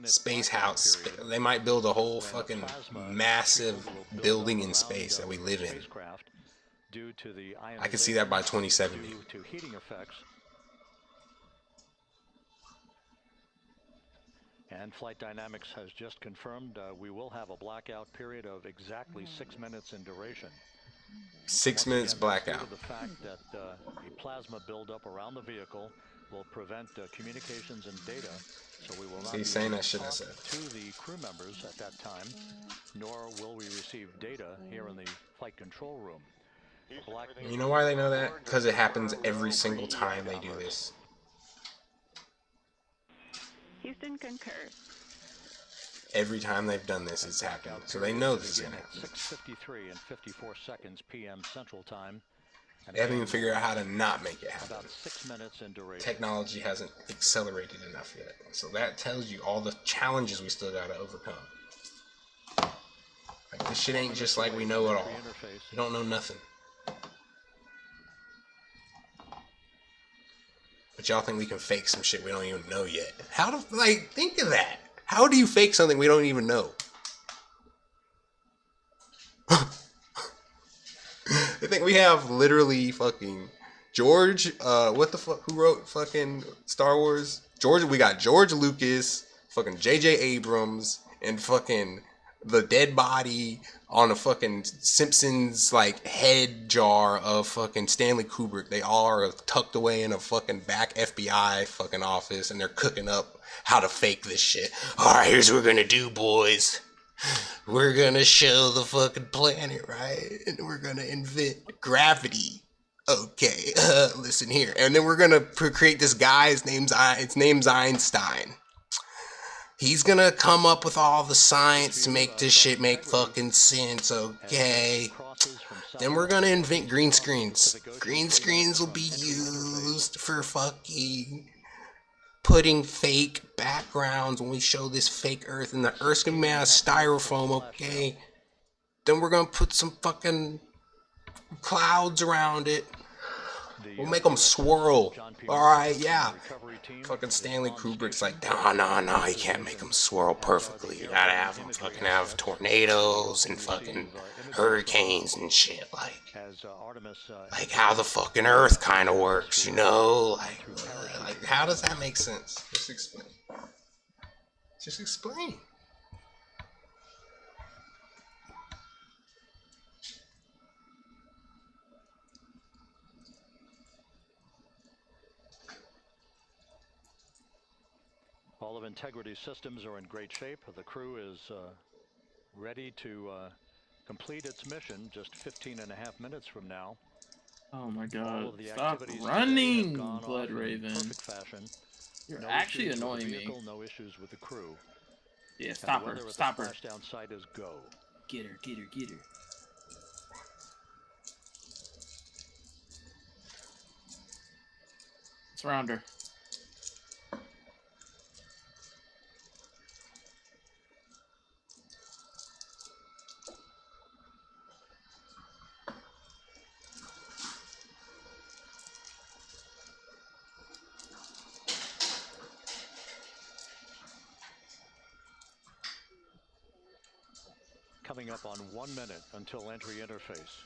Speaker 3: Space house. They might build a whole fucking massive building in space that we live in. I could see that by 2070.
Speaker 4: And Flight Dynamics has just confirmed we will have a blackout period of exactly 6 minutes in duration.
Speaker 3: 6 minutes blackout.
Speaker 4: The fact that a plasma buildup around the vehicle will prevent communications and data, so we will not be
Speaker 3: saying that shit I said
Speaker 4: to the crew members at that time, nor will we receive data here in the flight control room.
Speaker 3: You know why they know that? Because it happens every single time they do this.
Speaker 5: Houston concurs.
Speaker 3: Every time they've done this, it's happened. So they know this is going to happen.
Speaker 4: 6:53 and 54 seconds p.m. Central Time.
Speaker 3: They haven't even figured out how to not make it happen.
Speaker 4: About 6 minutes in duration.
Speaker 3: Technology hasn't accelerated enough yet. So that tells you all the challenges we still got to overcome. Like, this shit ain't just like we know it all. You don't know nothing. But y'all think we can fake some shit we don't even know yet. How to, like, think of that. How do you fake something we don't even know? I think we have literally fucking George, what the fuck, who wrote fucking Star Wars? We got George Lucas, fucking J.J. Abrams, and fucking the dead body on a fucking Simpsons, like, head jar of fucking Stanley Kubrick. They all are tucked away in a fucking back FBI fucking office, and they're cooking up how to fake this shit. Alright, here's what we're gonna do, boys. We're gonna show the fucking planet, right? And we're gonna invent gravity. Okay, listen here. And then we're gonna create this guy, his name's Einstein. He's gonna come up with all the science to make this shit make fucking sense, okay? Then we're gonna invent green screens. Green screens will be used for fucking putting fake backgrounds when we show this fake Earth, and the Earth's gonna be made out of styrofoam, okay? Then we're gonna put some fucking clouds around it. We'll make them swirl. Alright, yeah. Fucking Stanley Kubrick's like, no, you can't make them swirl perfectly. You gotta have them fucking have tornadoes and fucking hurricanes and shit. Like how the fucking Earth kind of works, you know? Like, how does that make sense? Just explain. Just explain.
Speaker 4: All of Integrity's systems are in great shape. The crew is ready to complete its mission just 15 and a half minutes from now.
Speaker 12: Oh my god.
Speaker 4: All of the
Speaker 12: Stop
Speaker 4: activities
Speaker 12: running,
Speaker 4: today have gone
Speaker 12: Blood
Speaker 4: off in
Speaker 12: Raven.
Speaker 4: perfect fashion.
Speaker 12: You're
Speaker 4: No
Speaker 12: actually
Speaker 4: issues with
Speaker 12: annoying
Speaker 4: the vehicle,
Speaker 12: me.
Speaker 4: no issues with the crew.
Speaker 12: Yeah,
Speaker 4: And
Speaker 12: stop
Speaker 4: the
Speaker 12: her.
Speaker 4: weather at
Speaker 12: Stop
Speaker 4: the
Speaker 12: her.
Speaker 4: splashdown site is go.
Speaker 12: Get her, get her, get her. Surround her.
Speaker 4: Coming up on 1 minute until entry interface.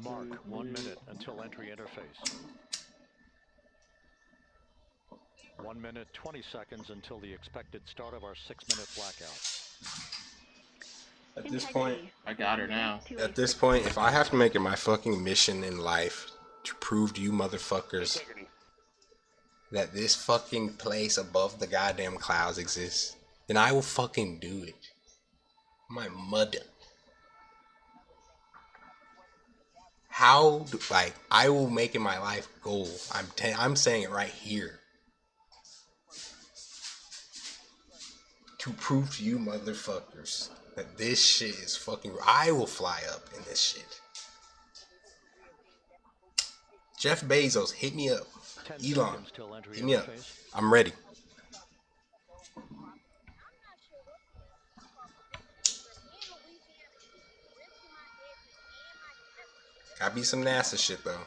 Speaker 4: Mark 1 minute until entry interface. 1 minute 20 seconds until the expected start of our 6-minute blackout.
Speaker 3: At this point,
Speaker 12: I got her now.
Speaker 3: At this point, if I have to make it my fucking mission in life to prove to you motherfuckers that this fucking place above the goddamn clouds exists, then I will fucking do it. My mother. How do, like, I will make it my life goal. I'm saying it right here. To prove to you motherfuckers that this shit is fucking, I will fly up in this shit. Jeff Bezos, hit me up. Elon, hit me up. I'm ready. Gotta be some NASA shit though.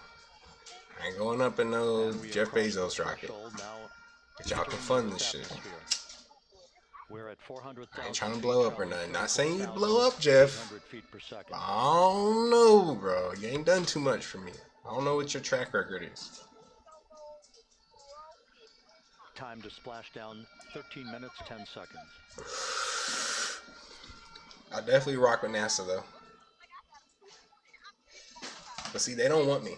Speaker 3: I ain't going up in no Jeff Bezos rocket. But y'all can fund this shit.
Speaker 4: We're at 400,000.
Speaker 3: I ain't trying to blow up or nothing. Not saying you blow up, Jeff. I don't know, bro. You ain't done too much for me. I don't know what your track record is.
Speaker 4: Time to splash down 13 minutes 10 seconds.
Speaker 3: I definitely rock with NASA though. But see, they don't want me.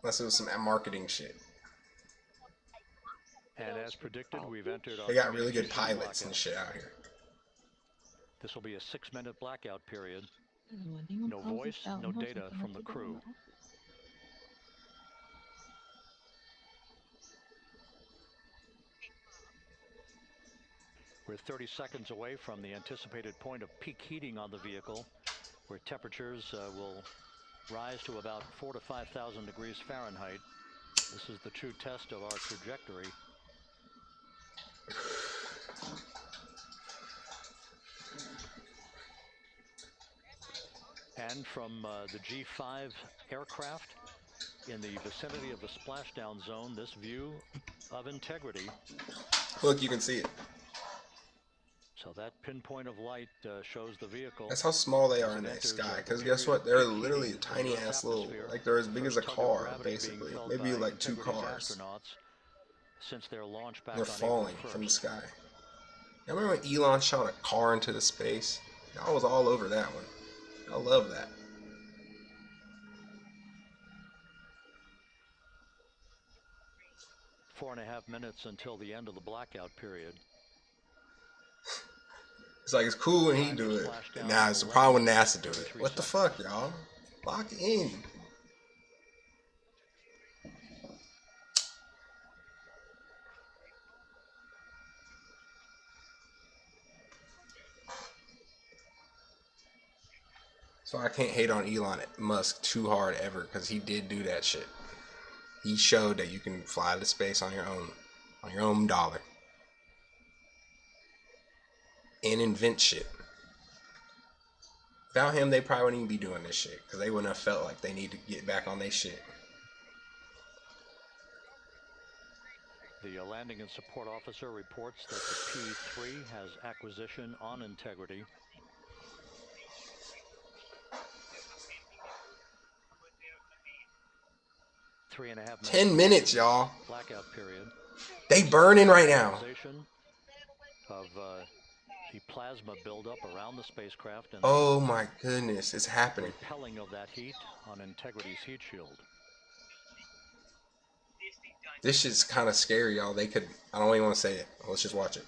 Speaker 3: Unless it was some marketing shit.
Speaker 4: And as predicted, we've entered our
Speaker 3: They got really good pilots and shit out here.
Speaker 4: This will be a 6-minute blackout period. No voice, no data from the crew. We're 30 seconds away from the anticipated point of peak heating on the vehicle, where temperatures will rise to about 4,000 to 5,000 degrees Fahrenheit. This is the true test of our trajectory. And from the G5 aircraft in the vicinity of the splashdown zone, this view of Integrity.
Speaker 3: Look, you can see it.
Speaker 4: So that pinpoint of light shows the vehicle.
Speaker 3: That's how small they are in the sky. Because guess what? They're literally a tiny ass little, like they're as big as a car, basically. Maybe like 2 cars.
Speaker 4: Since their launch back
Speaker 3: They're falling from the sky. I remember when Elon shot a car into the space? I was all over that one. I love that.
Speaker 4: Four and a half minutes until the end of the blackout period.
Speaker 3: It's like, it's cool when he do it. Nah, it's the problem when NASA do it. What the fuck, y'all? Lock in. So I can't hate on Elon Musk too hard ever, because he did do that shit. He showed that you can fly to space on your own dollar. And invent shit. Without him, they probably wouldn't even be doing this shit, because they wouldn't have felt like they need to get back on their shit.
Speaker 4: The landing and support officer reports that the P-3 has acquisition on integrity. Three and a half
Speaker 3: 10 minutes, y'all.
Speaker 4: Blackout period.
Speaker 3: They burning right now.
Speaker 4: Of the plasma buildup around the spacecraft and
Speaker 3: oh my goodness, it's happening.
Speaker 4: Repelling of that heat on Integrity's heat shield.
Speaker 3: This shit's kind of scary, y'all. They could, I don't even want to say it. Let's just watch it.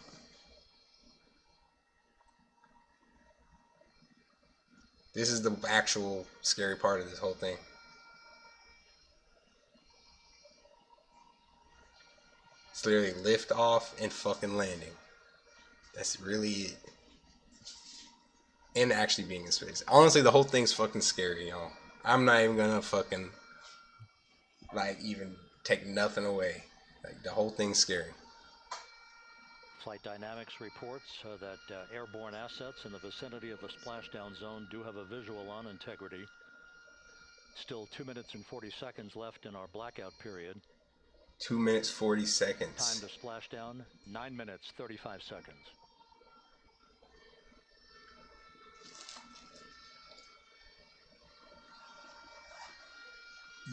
Speaker 3: This is the actual scary part of this whole thing. It's literally lift off and fucking landing. That's really it. And actually being in space. Honestly, the whole thing's fucking scary, y'all. I'm not even gonna fucking, like, even take nothing away. Like, the whole thing's scary.
Speaker 4: Flight Dynamics reports that airborne assets in the vicinity of the splashdown zone do have a visual on Integrity. Still 2 minutes and 40 seconds left in our blackout period.
Speaker 3: 2 minutes 40 seconds.
Speaker 4: Time to splashdown, 9 minutes 35 seconds.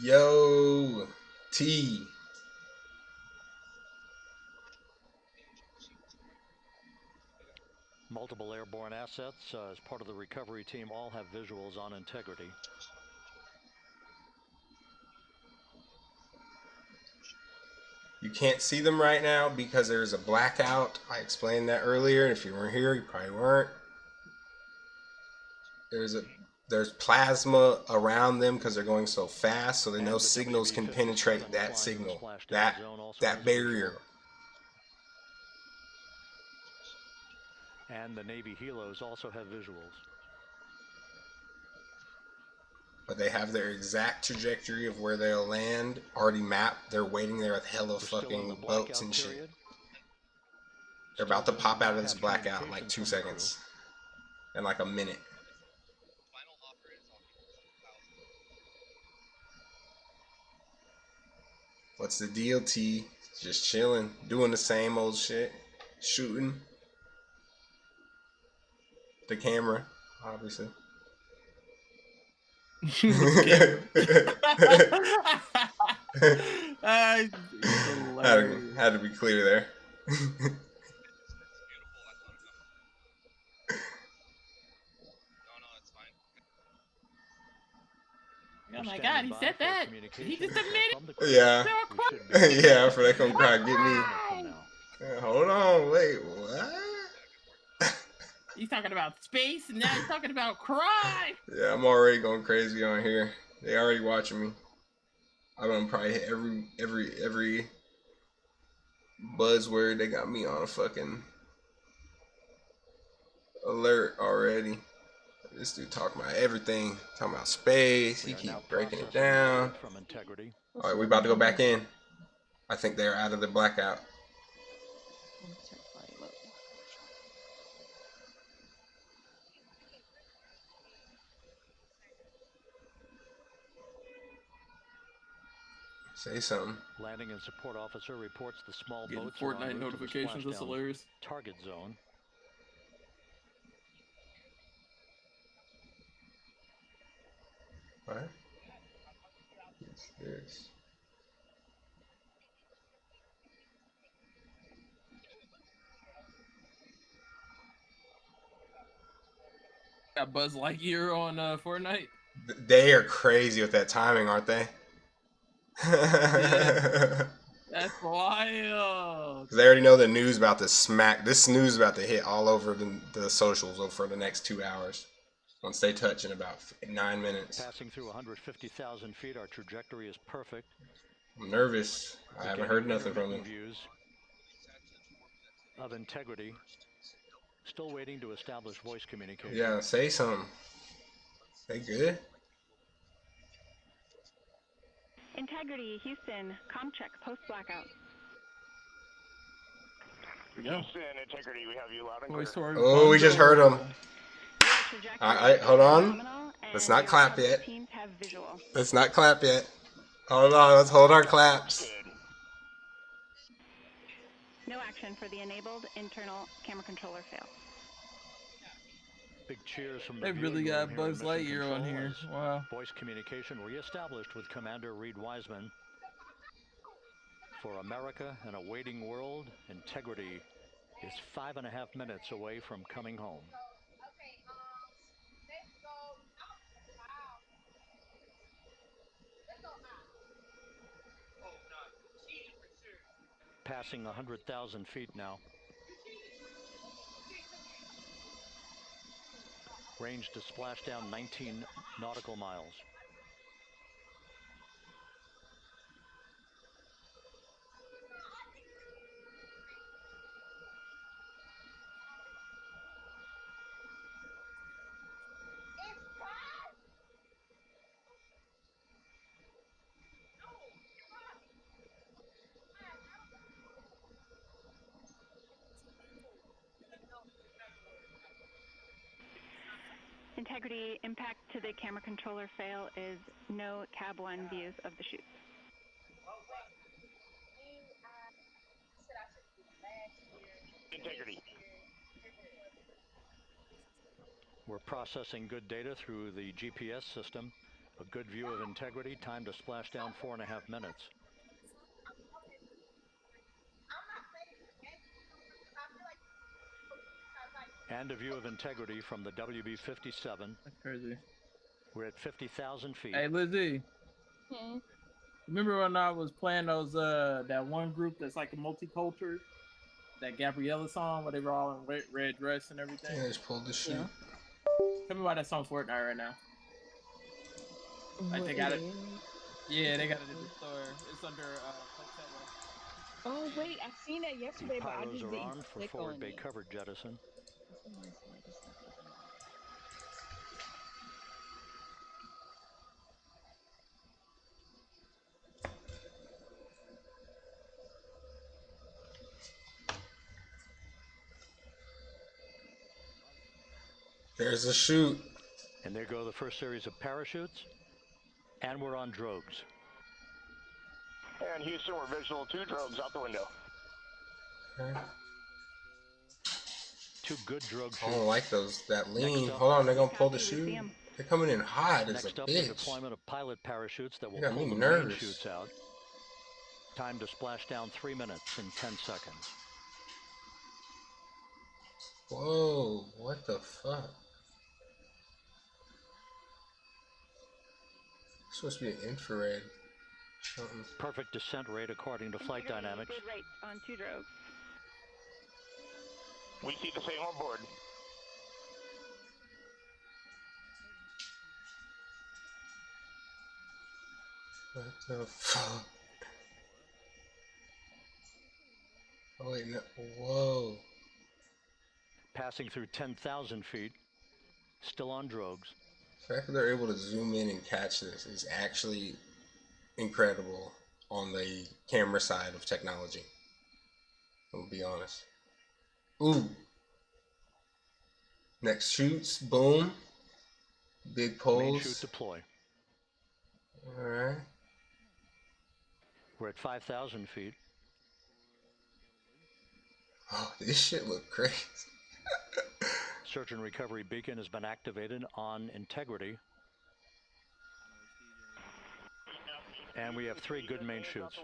Speaker 3: Yo, T.
Speaker 4: Multiple airborne assets as part of the recovery team all have visuals on Integrity.
Speaker 3: You can't see them right now because there's a blackout. I explained that earlier. If you weren't here, you probably weren't. There's plasma around them because they're going so fast, so that no signals can penetrate that signal, that barrier.
Speaker 4: And the Navy helos also have visuals.
Speaker 3: But they have their exact trajectory of where they'll land already mapped. They're waiting there with hella fucking boats and shit. They're about to pop out of this blackout in like 2 seconds. In like a minute. What's the deal, T? Just chilling, doing the same old shit, shooting. The camera, obviously. Had to be clear there.
Speaker 12: Oh my God, he said that. He just admitted.
Speaker 3: Yeah. Yeah, for they come cry get me. Yeah, hold on, wait, what?
Speaker 12: He's talking about space, and now he's talking about crime.
Speaker 3: Yeah, I'm already going crazy on here. They already watching me. I'm gonna probably hit every buzzword. They got me on a fucking alert already. This dude talking about everything. Talking about space. He keep breaking it down. All right, we about to go back in. I think they're out of the blackout. Say something.
Speaker 4: Landing and support officer reports the small boats
Speaker 12: Fortnite notifications. That's hilarious.
Speaker 4: Target zone.
Speaker 3: What? What's this?
Speaker 12: Got Buzz Lightyear on Fortnite.
Speaker 3: They are crazy with that timing, aren't they?
Speaker 12: Yeah. That's wild.
Speaker 3: They already know the news about to smack. This news about to hit all over the socials for the next 2 hours. Once they touch in about 9 minutes.
Speaker 4: Passing through 150,000 feet, our trajectory is perfect.
Speaker 3: I'm nervous. I haven't heard nothing from them.
Speaker 4: Views of Integrity. Still waiting to establish voice communication.
Speaker 3: Yeah, say something. They good?
Speaker 5: Integrity, Houston, com check, post blackout.
Speaker 6: Houston, Integrity, we have you loud and
Speaker 14: Toy
Speaker 6: clear.
Speaker 14: Story
Speaker 3: Oh, we just heard
Speaker 14: bundle.
Speaker 3: him. Alright, hold on. Let's not clap yet.
Speaker 5: Teams have visual.
Speaker 3: Let's not clap yet. Hold on, let's hold our claps.
Speaker 5: No action for the enabled internal camera controller fail.
Speaker 4: Big cheers from
Speaker 14: They
Speaker 4: the
Speaker 14: really
Speaker 4: viewing
Speaker 14: got
Speaker 4: room
Speaker 14: Buzz
Speaker 4: here in Mission
Speaker 14: Lightyear on
Speaker 4: Control
Speaker 14: here.
Speaker 4: as
Speaker 14: Wow.
Speaker 4: Voice communication reestablished with Commander Reed Wiseman. For America and a waiting world, Integrity is 5.5 minutes away from coming home. Passing 100,000 feet now. Range to splash down 19 nautical miles.
Speaker 5: Integrity, impact to the camera controller fail is no cab 1 views of the chutes.
Speaker 6: Integrity.
Speaker 4: We're processing good data through the GPS system. A good view of Integrity. Time to splash down 4.5 minutes. And a view of Integrity from the WB-57.
Speaker 14: That's crazy.
Speaker 4: We're at 50,000 feet.
Speaker 14: Hey, Lizzie. Remember when I was playing those that one group that's like a multicultural, that Gabriella song where they were all in red dress and everything?
Speaker 3: Yeah, just pulled the shit.
Speaker 14: Yeah. Tell me why that song's Fortnite right now. Like they got it. Yeah, they got it in the store. It's under
Speaker 13: Oh wait, I seen that yesterday, but I
Speaker 4: Pyros
Speaker 13: just
Speaker 4: are
Speaker 13: didn't
Speaker 4: on for
Speaker 13: click
Speaker 4: forward
Speaker 13: on
Speaker 4: bay
Speaker 13: it.
Speaker 4: cover jettison.
Speaker 3: There's a chute.
Speaker 4: And there go the first series of parachutes. And we're on drogues.
Speaker 6: And Houston, we're visual 2 drogues out the window.
Speaker 3: Okay.
Speaker 4: 2 good drogue
Speaker 3: I don't
Speaker 4: chutes.
Speaker 3: like those. That lean.
Speaker 4: Next up-
Speaker 3: Hold on, they're gonna pull the chute. They're coming in hot as a
Speaker 4: Next up, the
Speaker 3: bitch.
Speaker 4: deployment of pilot parachutes that will
Speaker 3: You got
Speaker 4: pull
Speaker 3: me
Speaker 4: the main
Speaker 3: nervous.
Speaker 4: chutes out. Time to splash down 3 minutes and 10 seconds.
Speaker 3: Whoa, what the fuck? It's supposed to be an infrared. Something.
Speaker 4: Perfect descent rate according to Flight Dynamics.
Speaker 5: Good rate on 2 drogues.
Speaker 6: We see the same on board.
Speaker 3: What the fuck? Oh wait, no. Whoa.
Speaker 4: Passing through 10,000 feet. Still on drogues.
Speaker 3: The fact that they're able to zoom in and catch this is actually incredible on the camera side of technology. I'll be honest. Ooh. Next shoots, boom. Big
Speaker 4: Main
Speaker 3: poles.
Speaker 4: chute deploy.
Speaker 3: Alright.
Speaker 4: We're at 5,000 feet.
Speaker 3: Oh, this shit look crazy.
Speaker 4: Search and recovery beacon has been activated on Integrity. And we have 3 good main chutes.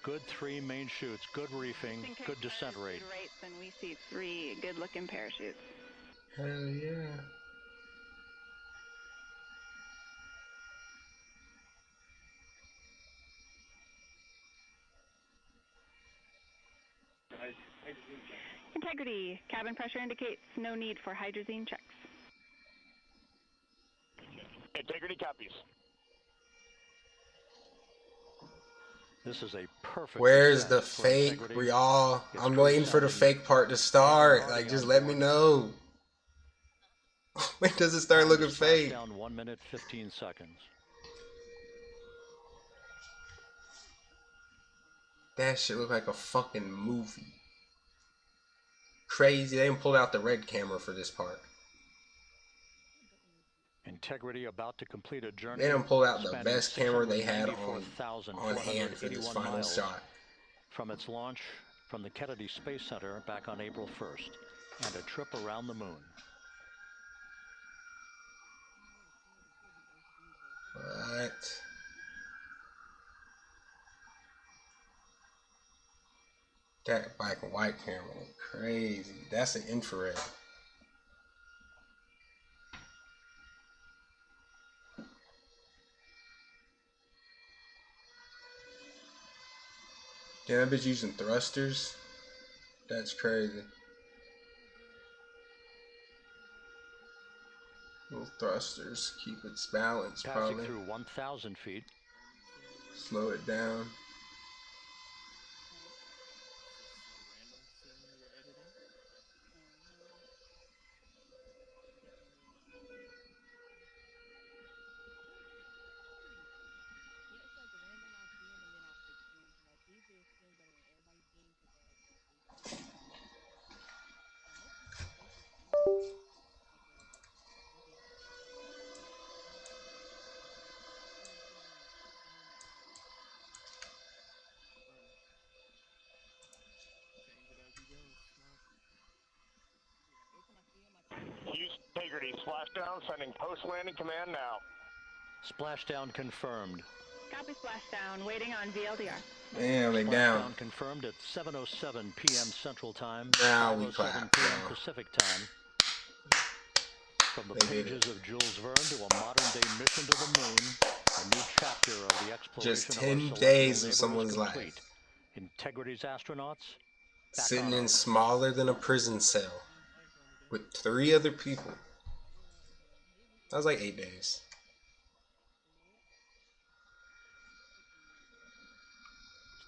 Speaker 4: Good 3 main chutes, good reefing, good descent rate.
Speaker 5: Good rates, and we see 3 good-looking parachutes.
Speaker 3: Hell yeah.
Speaker 5: Integrity, cabin pressure indicates no need for hydrazine checks.
Speaker 6: Integrity copies.
Speaker 4: This is a perfect.
Speaker 3: Where's the
Speaker 4: descent for
Speaker 3: fake,
Speaker 4: Integrity.
Speaker 3: y'all?
Speaker 4: It's
Speaker 3: I'm waiting for the
Speaker 4: cruising.
Speaker 3: fake part to start. Like, just let me know. When does it start looking fake?
Speaker 4: Down 1 minute 15 seconds.
Speaker 3: That shit look like a fucking movie. Crazy. They even pulled out the red camera for this part.
Speaker 4: Integrity about to complete a journey.
Speaker 3: They done pulled out the best camera they had on hand for this final shot.
Speaker 4: From its launch from the Kennedy Space Center back on April 1st, and a trip around the moon.
Speaker 3: What? That black and white camera look crazy. That's an infrared. Damn, that bitch using thrusters. That's crazy. Little thrusters keep its balance.
Speaker 4: Passing
Speaker 3: Probably
Speaker 4: through 1,000 feet.
Speaker 3: Slow it down.
Speaker 6: Integrity splashdown, sending post-landing command now.
Speaker 4: Splashdown confirmed.
Speaker 5: Copy splashdown, waiting on VLDR.
Speaker 3: Damn, they down.
Speaker 4: Splashdown confirmed at 7:07 p.m. Central Time,
Speaker 3: Now we
Speaker 4: 5:07
Speaker 3: clap,
Speaker 4: p.m.
Speaker 3: bro.
Speaker 4: Pacific Time. From the pages of Jules Verne to a modern-day mission to the moon, a new chapter of the exploration
Speaker 3: Just
Speaker 4: of
Speaker 3: 10
Speaker 4: our
Speaker 3: days
Speaker 4: celestial
Speaker 3: of someone's
Speaker 4: neighbor is
Speaker 3: life.
Speaker 4: complete. Integrity's astronauts back
Speaker 3: Sitting
Speaker 4: on
Speaker 3: in
Speaker 4: Earth.
Speaker 3: smaller than a prison cell with 3 other people. That was like 8 days.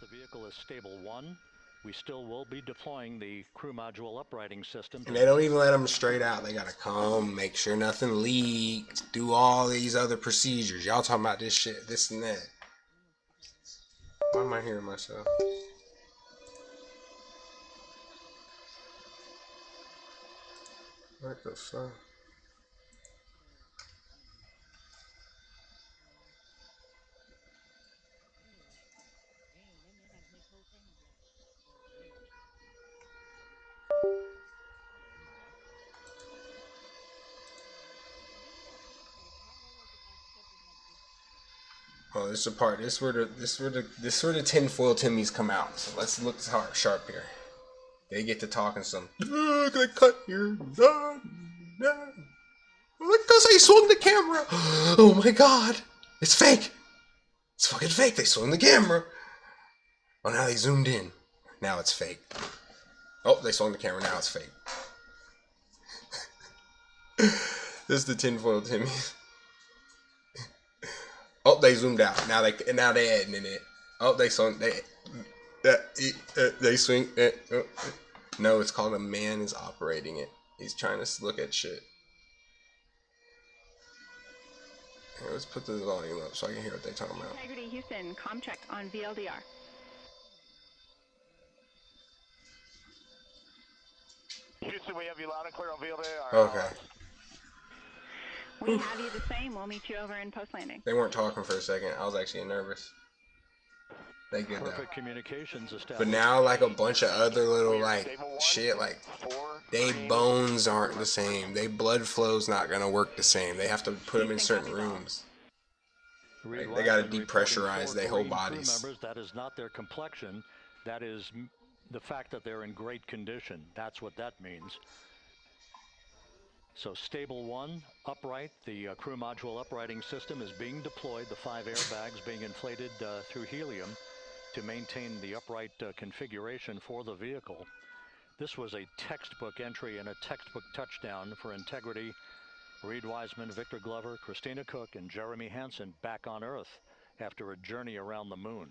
Speaker 4: The vehicle is stable 1. We still will be deploying the crew module uprighting system.
Speaker 3: And they don't even let them straight out. They gotta come, make sure nothing leaks, do all these other procedures. Y'all talking about this shit, this and that. Why am I hearing myself? What the fuck? Oh, this is the part. This where the tinfoil Timmies come out. So let's look sharp here. They get to talking some. They cut here. Because they swung the camera. Oh my god, it's fake. It's fucking fake. They swung the camera. Oh, now they zoomed in. Now it's fake. Oh, they swung the camera. Now it's fake. This is the tinfoil Timmies. Oh, they zoomed out. Now they adding in it. Oh, they swung. They swing. No, it's called a man is operating it. He's trying to look at shit. Here, let's put the volume up so I can hear what they're talking about.
Speaker 5: Integrity Houston, comm check on VLDR.
Speaker 6: Houston, we have you loud and clear on VLDR.
Speaker 3: Okay.
Speaker 5: We have you the same. We'll meet you over in post-landing.
Speaker 3: They weren't talking for a second. I was actually nervous. They good now.
Speaker 4: Perfect communications established.
Speaker 3: But now, like a bunch of other little like shit, like they bones aren't the same. They blood flow's not gonna work the same. They have to put them in certain rooms. Like, they gotta depressurize their whole bodies.
Speaker 4: Crew members, that is not their complexion. That is the fact that they're in great condition. That's what that means. So stable 1, upright. The crew module uprighting system is being deployed. The 5 airbags being inflated through helium to maintain the upright configuration for the vehicle. This was a textbook entry and a textbook touchdown for Integrity. Reed Wiseman, Victor Glover, Christina Cook, and Jeremy Hansen back on Earth after a journey around the moon.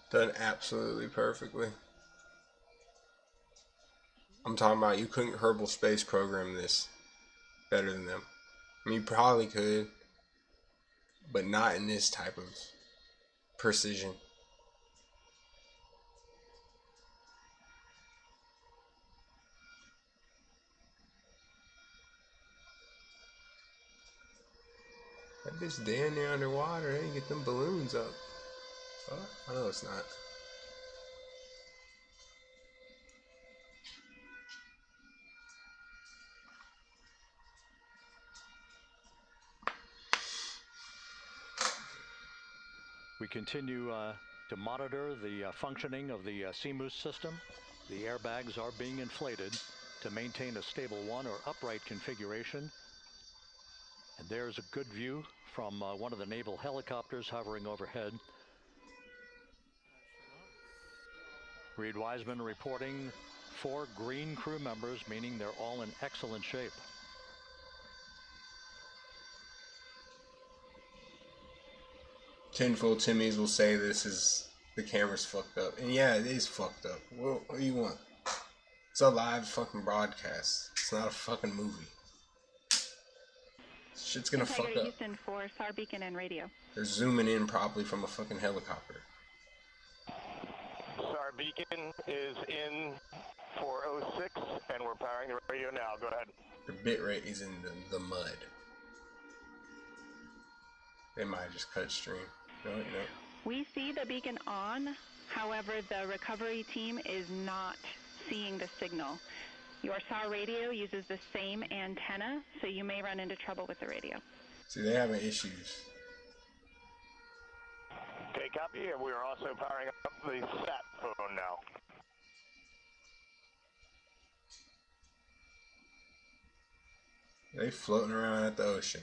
Speaker 3: Done absolutely perfectly. I'm talking about you couldn't Kerbal Space program this better than them. I mean, you probably could, but not in this type of precision. That bitch down there underwater. They didn't get them balloons up. Oh, I know it's not.
Speaker 4: We continue to monitor the functioning of the CMOOS system. The airbags are being inflated to maintain a stable one or upright configuration. And there's a good view from one of the naval helicopters hovering overhead. Reed Wiseman reporting 4 green crew members, meaning they're all in excellent shape.
Speaker 3: Tinfoil Timmy's will say this is the camera's fucked up. And yeah, it is fucked up. What do you want? It's a live fucking broadcast. It's not a fucking movie. Shit's gonna fuck up.
Speaker 5: Houston for SAR beacon and radio.
Speaker 3: They're zooming in probably from a fucking helicopter.
Speaker 6: SAR beacon is in 406, and we're powering the radio now. Go ahead.
Speaker 3: The bit rate is in the mud. They might have just cut stream. No.
Speaker 5: We see the beacon on. However, the recovery team is not seeing the signal. Your SAR radio uses the same antenna, so you may run into trouble with the radio.
Speaker 3: See, they're having issues.
Speaker 6: Okay, copy. And we are also powering up the sat phone now.
Speaker 3: They floating around at the ocean.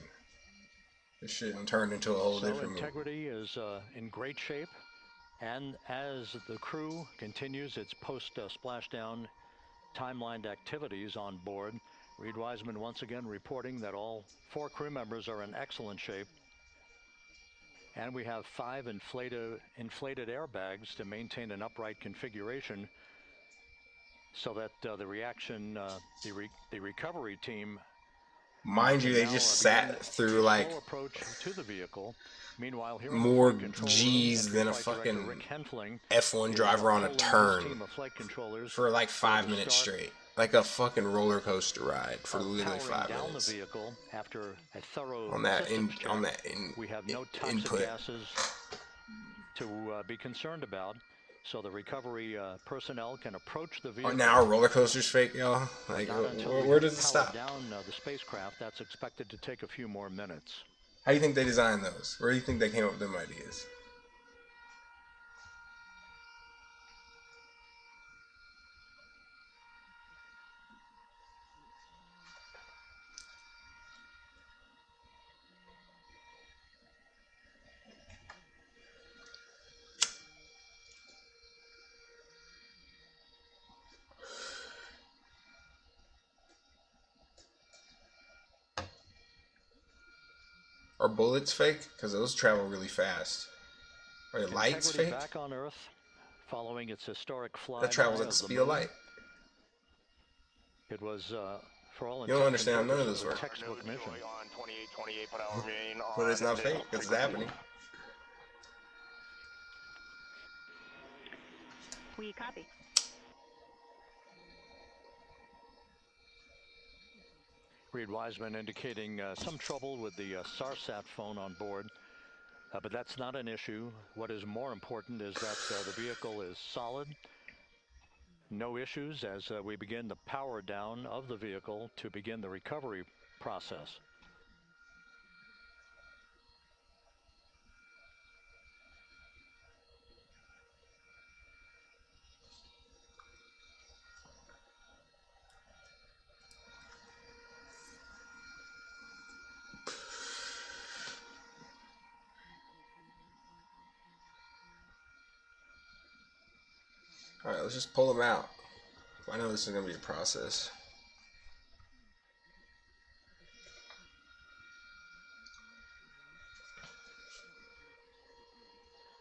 Speaker 3: This shit turned into a whole different movie.
Speaker 4: Integrity is in great shape, and as the crew continues its post-splashdown timelined activities on board, Reed Wiseman once again reporting that all 4 crew members are in excellent shape, and we have 5 inflated airbags to maintain an upright configuration, so that the recovery team.
Speaker 3: Mind you, they just sat through like more G's than a fucking F1 driver on a turn for like 5 minutes straight. Like a fucking roller coaster ride for literally 5 minutes. On that
Speaker 4: we have no toxic
Speaker 3: input.
Speaker 4: gases to be concerned about. So the recovery personnel can approach the vehicle.
Speaker 3: Oh, now our roller coaster's fake, y'all. Like, where does it stop?
Speaker 4: Down the spacecraft, that's expected to take a few more minutes.
Speaker 3: How do you think they designed those? Where do you think they came up with them ideas? Are bullets fake? Because those travel really fast. Are the lights fake?
Speaker 4: Back on Earth, following its historic flight.
Speaker 3: That travels at the speed of light.
Speaker 4: It was for all.
Speaker 3: You don't understand none of this work.
Speaker 4: Textbook mission.
Speaker 3: But it's not fake because it's happening.
Speaker 5: We copy.
Speaker 4: Reed Wiseman indicating some trouble with the SARSAT phone on board, but that's not an issue. What is more important is that the vehicle is solid. No issues as we begin the power down of the vehicle to begin the recovery process.
Speaker 3: Alright, let's just pull them out. I know this is going to be a process.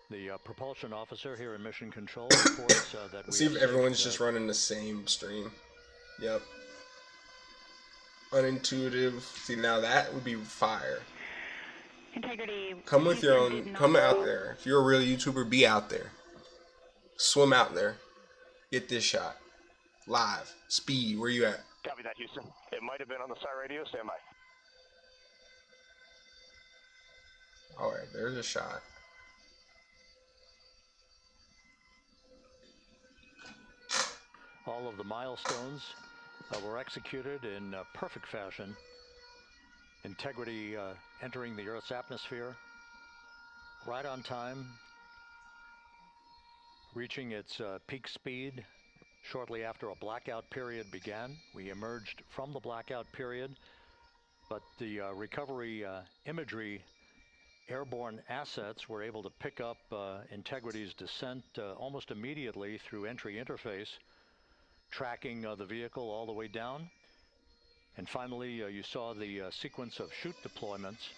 Speaker 4: The propulsion officer here in Mission Control reports that
Speaker 3: let's see if everyone's just running the same stream. Yep. Unintuitive. See, now that would be fire.
Speaker 5: Integrity.
Speaker 3: Come with your own. Come out there. If you're a real YouTuber, be out there. Swim out there. Get this shot. Live. Speed. Where you at?
Speaker 6: Copy that, Houston. It might have been on the SAR radio. Stand by.
Speaker 3: Alright, there's a shot.
Speaker 4: All of the milestones were executed in perfect fashion. Integrity entering the Earth's atmosphere right on time, reaching its peak speed shortly after a blackout period began. We emerged from the blackout period, but the recovery imagery airborne assets were able to pick up Integrity's descent almost immediately through entry interface, tracking the vehicle all the way down. And finally, you saw the sequence of chute deployments.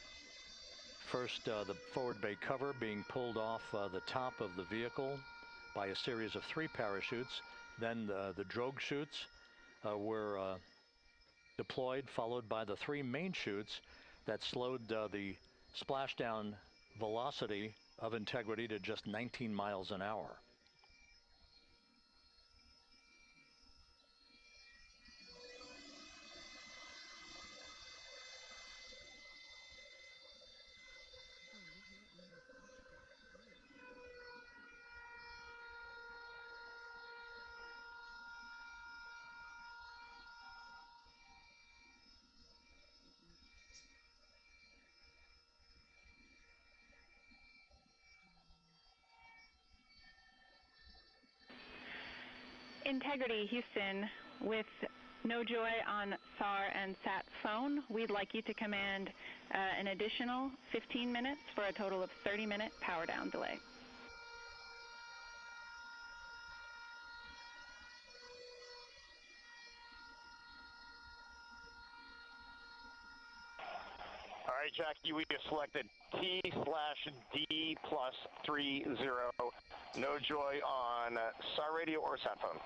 Speaker 4: First, the forward bay cover being pulled off the top of the vehicle by a series of 3 parachutes. Then the drogue chutes were deployed, followed by the 3 main chutes that slowed the splashdown velocity of Integrity to just 19 miles an hour.
Speaker 5: Integrity, Houston, with No Joy on SAR and SAT phone, we'd like you to command an additional 15 minutes for a total of 30-minute power down delay.
Speaker 6: All right, Jackie, we have selected T/D+30. No Joy on SAR radio or sat phone.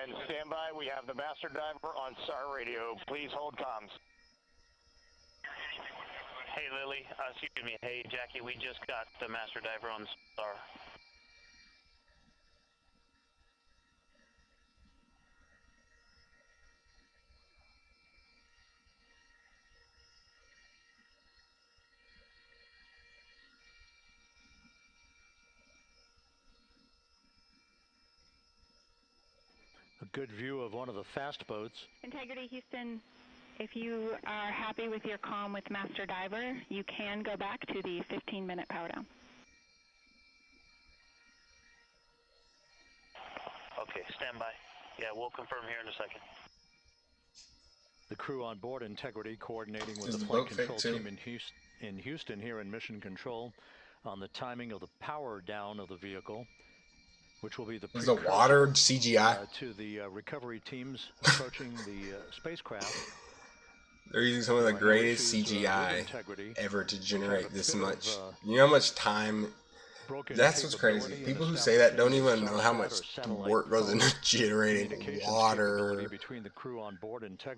Speaker 6: And stand by, we have the master diver on SAR radio. Please hold comms.
Speaker 15: Hey, Lily. Excuse me. Hey, Jackie, we just got the master diver on SAR.
Speaker 4: A good view of one of the fast boats.
Speaker 5: Integrity, Houston, if you are happy with your comm with Master Diver, you can go back to the 15-minute power down.
Speaker 15: Okay, stand by. Yeah, we'll confirm here in a second.
Speaker 4: The crew on board Integrity coordinating with the flight control team in Houston here in Mission Control on the timing of the power down of the vehicle, which will be the
Speaker 3: Is the water CGI?
Speaker 4: To the recovery teams approaching the spacecraft.
Speaker 3: They're using some of the greatest CGI ever to generate this much. You know how much time? That's what's crazy. People who say that don't even know how much work goes into generating water,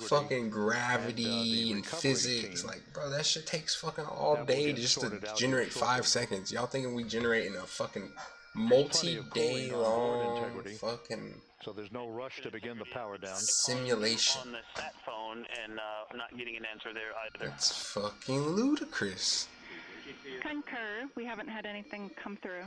Speaker 3: fucking gravity, and physics. Like, bro, that shit takes fucking all day just to generate 5 seconds. Y'all thinking we generate in a fucking multi-day long fucking
Speaker 4: so there's no rush to begin the power down
Speaker 3: simulation
Speaker 15: on the sat phone and not getting an answer there either.
Speaker 3: That's fucking ludicrous.
Speaker 5: Concur, we haven't had anything come through.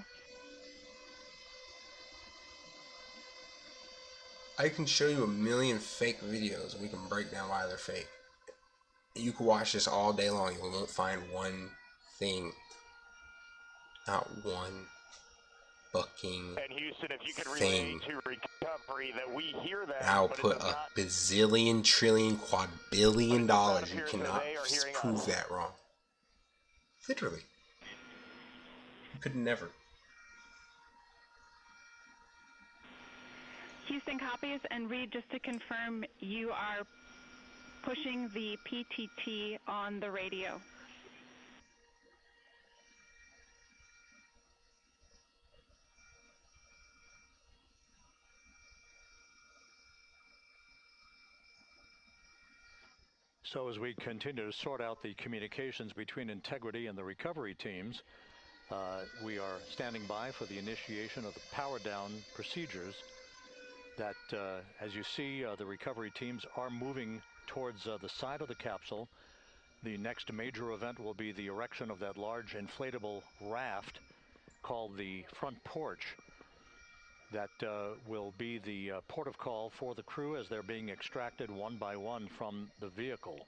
Speaker 3: I can show you a million fake videos and we can break down why they're fake. You can watch this all day long, you won't find one thing, not one fucking
Speaker 6: and Houston, if you could
Speaker 3: thing.
Speaker 6: To recovery that we hear that,
Speaker 3: I'll put a bazillion, trillion, quadbillion dollars. You cannot prove that wrong. Literally. You could never.
Speaker 5: Houston copies, and Reed, just to confirm, you are pushing the PTT on the radio.
Speaker 4: So as we continue to sort out the communications between Integrity and the recovery teams, we are standing by for the initiation of the power down procedures that, as you see, the recovery teams are moving towards the side of the capsule. The next major event will be the erection of that large inflatable raft called the front porch. That will be the port of call for the crew as they're being extracted one by one from the vehicle.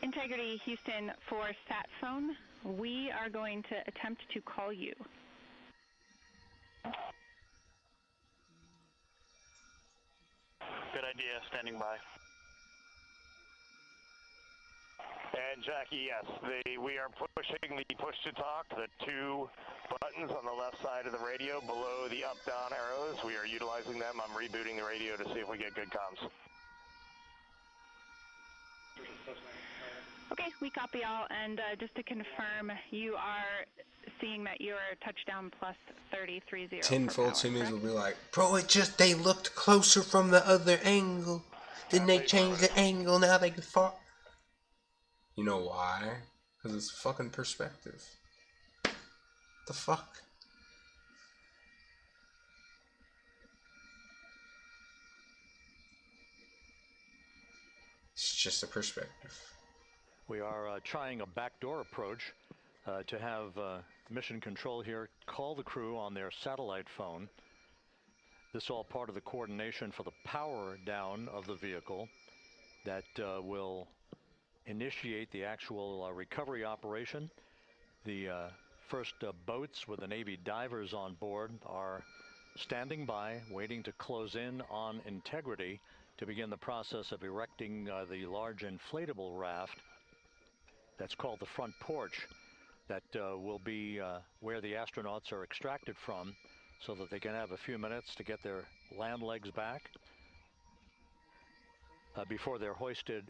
Speaker 5: Integrity Houston for sat phone. We are going to attempt to call you.
Speaker 15: Good idea, standing by.
Speaker 6: And Jackie, yes, we are pushing the push to talk, the two buttons on the left side of the radio below the up-down arrows. We are utilizing them. I'm rebooting the radio to see if we get good comms.
Speaker 5: Okay, we copy all, and just to confirm, you are seeing that you're touchdown plus 3030.
Speaker 3: Tenfold Timmons will be like, bro, they looked closer from the other angle. Then they changed the angle, now they can fuck. You know why? Because it's fucking perspective. The fuck? It's just a perspective.
Speaker 4: We are trying a backdoor approach to have Mission Control here call the crew on their satellite phone. This is all part of the coordination for the power down of the vehicle that will initiate the actual recovery operation. The first boats with the Navy divers on board are standing by, waiting to close in on Integrity to begin the process of erecting the large inflatable raft that's called the front porch that will be where the astronauts are extracted from so that they can have a few minutes to get their land legs back before they're hoisted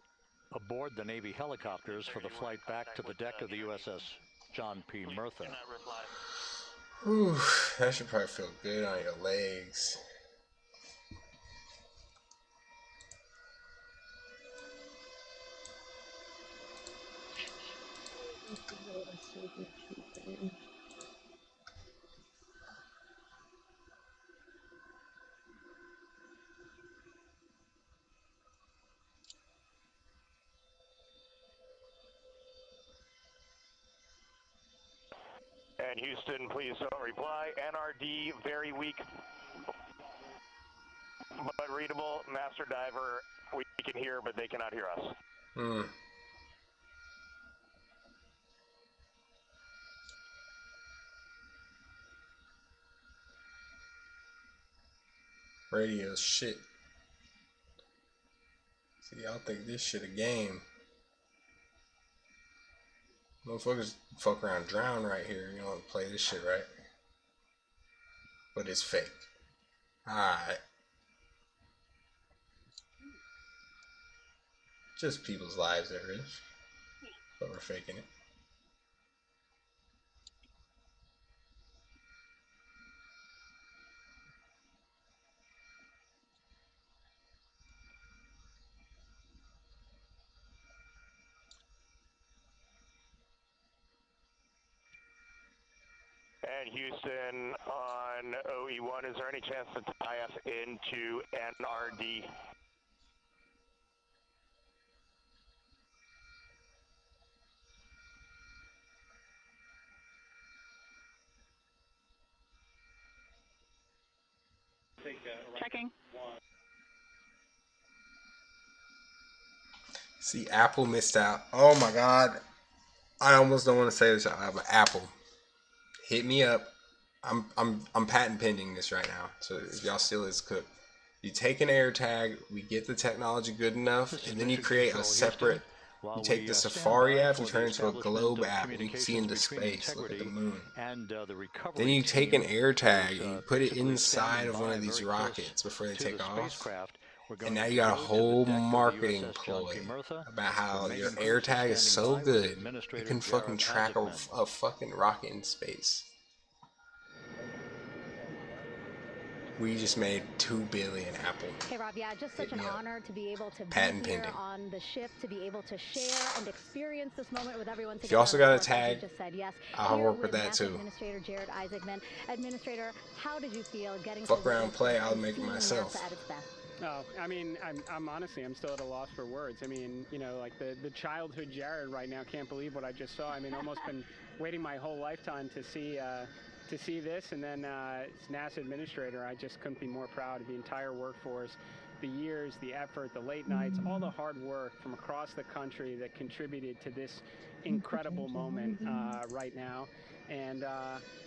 Speaker 4: aboard the Navy helicopters for the flight back to the deck of the USS John P. Murtha.
Speaker 3: Ooh, that should probably feel good on your legs.
Speaker 6: And Houston, please don't reply. NRD, very weak, but readable. Master Diver, we can hear, but they cannot hear us.
Speaker 3: Radio shit. See, y'all think this shit a game. Motherfuckers fuck around and drown right here. You don't play this shit right. But it's fake. Alright. Just people's lives at risk. But we're faking it.
Speaker 6: And Houston on OE1, is there any chance to tie us into NRD?
Speaker 5: Checking.
Speaker 3: See, Apple missed out. Oh my god. I almost don't want to say this out loud, but Apple, hit me up. I'm patent pending this right now. So if y'all steal this, cook. You take an AirTag, we get the technology good enough, and then you create a separate. You take the Safari app, you turn it into a globe app, and you can see into space. Look at the moon. Then you take an AirTag and you put it inside of one of these rockets before they take off. And now you got a whole marketing ploy about how your AirTag is so good, it can fucking track a fucking rocket in space. We just made $2 billion, Apple.
Speaker 1: Hey Rob, yeah, just such an honor to be able to
Speaker 3: Patent
Speaker 1: be here
Speaker 3: pending.
Speaker 1: on the ship, to be able to share and experience this moment with everyone together.
Speaker 3: You also got a
Speaker 1: Of course, as you
Speaker 3: tag.
Speaker 1: just said, yes.
Speaker 3: I'll
Speaker 1: Here
Speaker 3: work with that
Speaker 1: NASA
Speaker 3: too.
Speaker 1: Administrator Jared Isaacman. Administrator, how did you feel getting
Speaker 3: Fuck
Speaker 1: to
Speaker 3: around,
Speaker 1: witness
Speaker 3: play,
Speaker 1: this
Speaker 3: I'll
Speaker 1: and
Speaker 3: make it
Speaker 1: seeing
Speaker 3: myself.
Speaker 1: NASA at its best?
Speaker 7: Oh, I mean, I'm honestly, I'm still at a loss for words. I mean, you know, like the childhood Jared right now can't believe what I just saw. I mean, almost been waiting my whole lifetime to see this, and then as NASA administrator, I just couldn't be more proud of the entire workforce, the years, the effort, the late nights, all the hard work from across the country that contributed to this incredible moment right now. And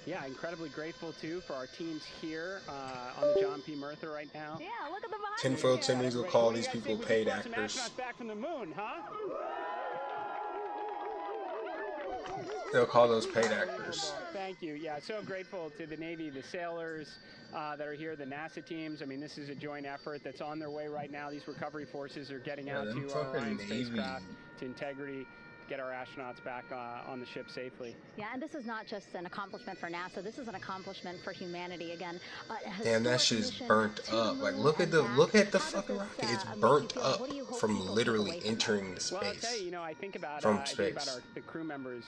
Speaker 7: yeah, incredibly grateful too for our teams here on the John P. Murtha right now.
Speaker 1: Yeah, look at the behind.
Speaker 3: Tinfoil Timmys will call these people paid actors.
Speaker 7: Back from the moon, huh?
Speaker 3: They'll call those paid actors.
Speaker 7: Thank you. Yeah, so grateful to the Navy, the sailors that are here, the NASA teams. I mean, this is a joint effort that's on their way right now. These recovery forces are getting out to our Orion spacecraft, to Integrity, get our astronauts back on the ship safely.
Speaker 1: Yeah, and this is not just an accomplishment for NASA. This is an accomplishment for humanity. Again,
Speaker 3: damn, that shit's burnt up. Like, look at the fucking rocket. It's burnt up from literally entering the space.
Speaker 7: Well, I'll tell you, you know, I think about the crew members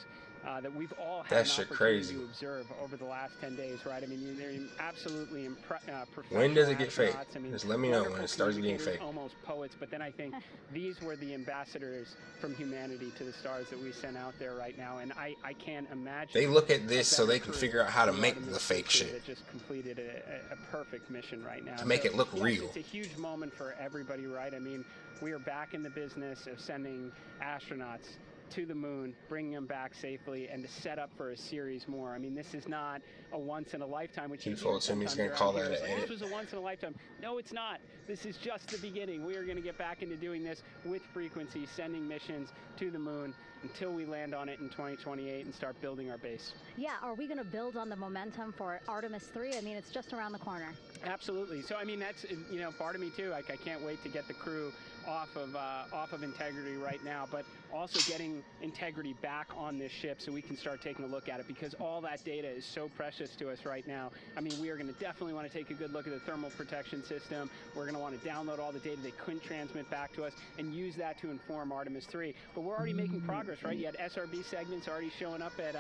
Speaker 7: that we've all had
Speaker 3: that shit crazy.
Speaker 7: To observe over the last 10 days, right? I mean, they're absolutely professional.
Speaker 3: When does it get fake?
Speaker 7: I mean,
Speaker 3: just let me know when it starts getting fake.
Speaker 7: Almost poets, but then I think these were the ambassadors from humanity to the stars that we sent out there right now, and I can't imagine.
Speaker 3: They look at this so they can figure out how to make the fake shit.
Speaker 7: That just completed a perfect mission right now.
Speaker 3: To make it look real.
Speaker 7: It's a huge moment for everybody, right? I mean, we are back in the business of sending astronauts to the moon, bringing them back safely, and to set up for a series more. I mean, this is not a once-in-a-lifetime, which
Speaker 3: Tinfoil Timmy's gonna call that an edit.
Speaker 7: This was a once-in-a-lifetime. No, it's not. This is just the beginning. We are going to get back into doing this with frequency, sending missions to the moon until we land on it in 2028 and start building our base.
Speaker 1: Yeah, are we going to build on the momentum for Artemis 3? I mean, it's just around the corner.
Speaker 7: Absolutely. So, I mean, that's, you know, part of me too. Like, I can't wait to get the crew off of Integrity right now, but also getting Integrity back on this ship so we can start taking a look at it, because all that data is so precious to us right now. I mean, we are going to definitely want to take a good look at the thermal protection system. We're going to want to download all the data they couldn't transmit back to us and use that to inform Artemis 3. But we're already making progress, right? You had SRB segments already showing up at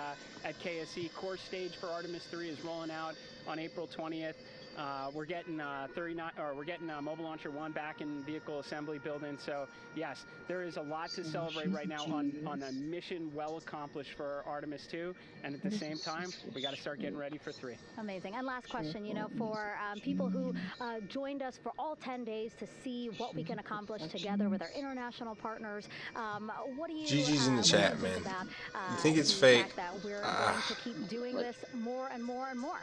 Speaker 7: KSC. Core stage for Artemis 3 is rolling out on April 20th. We're getting Mobile Launcher 1 back in vehicle assembly building. So yes, there is a lot to celebrate right now on a mission well accomplished for Artemis 2, and at the same time, we got to start getting ready for 3.
Speaker 1: Amazing. And last question, you know, for people who joined us for all 10 days to see what we can accomplish together with our international partners, what do you?
Speaker 3: Gigi's in the chat, man. You think it's fake?
Speaker 1: That we're going to keep doing this more and more and more.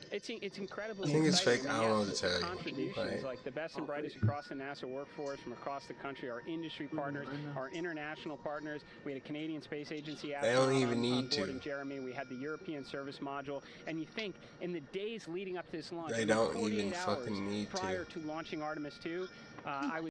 Speaker 7: It's incredibly.
Speaker 3: I think it's
Speaker 7: exciting.
Speaker 3: fake. I don't know what to tell you.
Speaker 7: Contributions like the best and brightest across the NASA workforce from across the country, our industry partners, our international partners. We had a Canadian Space Agency.
Speaker 3: They don't even need to.
Speaker 7: In Jeremy, we had the European Service Module, and you think in the days leading up to this launch,
Speaker 3: they don't even fucking need to.
Speaker 7: Prior to launching Artemis 2, I was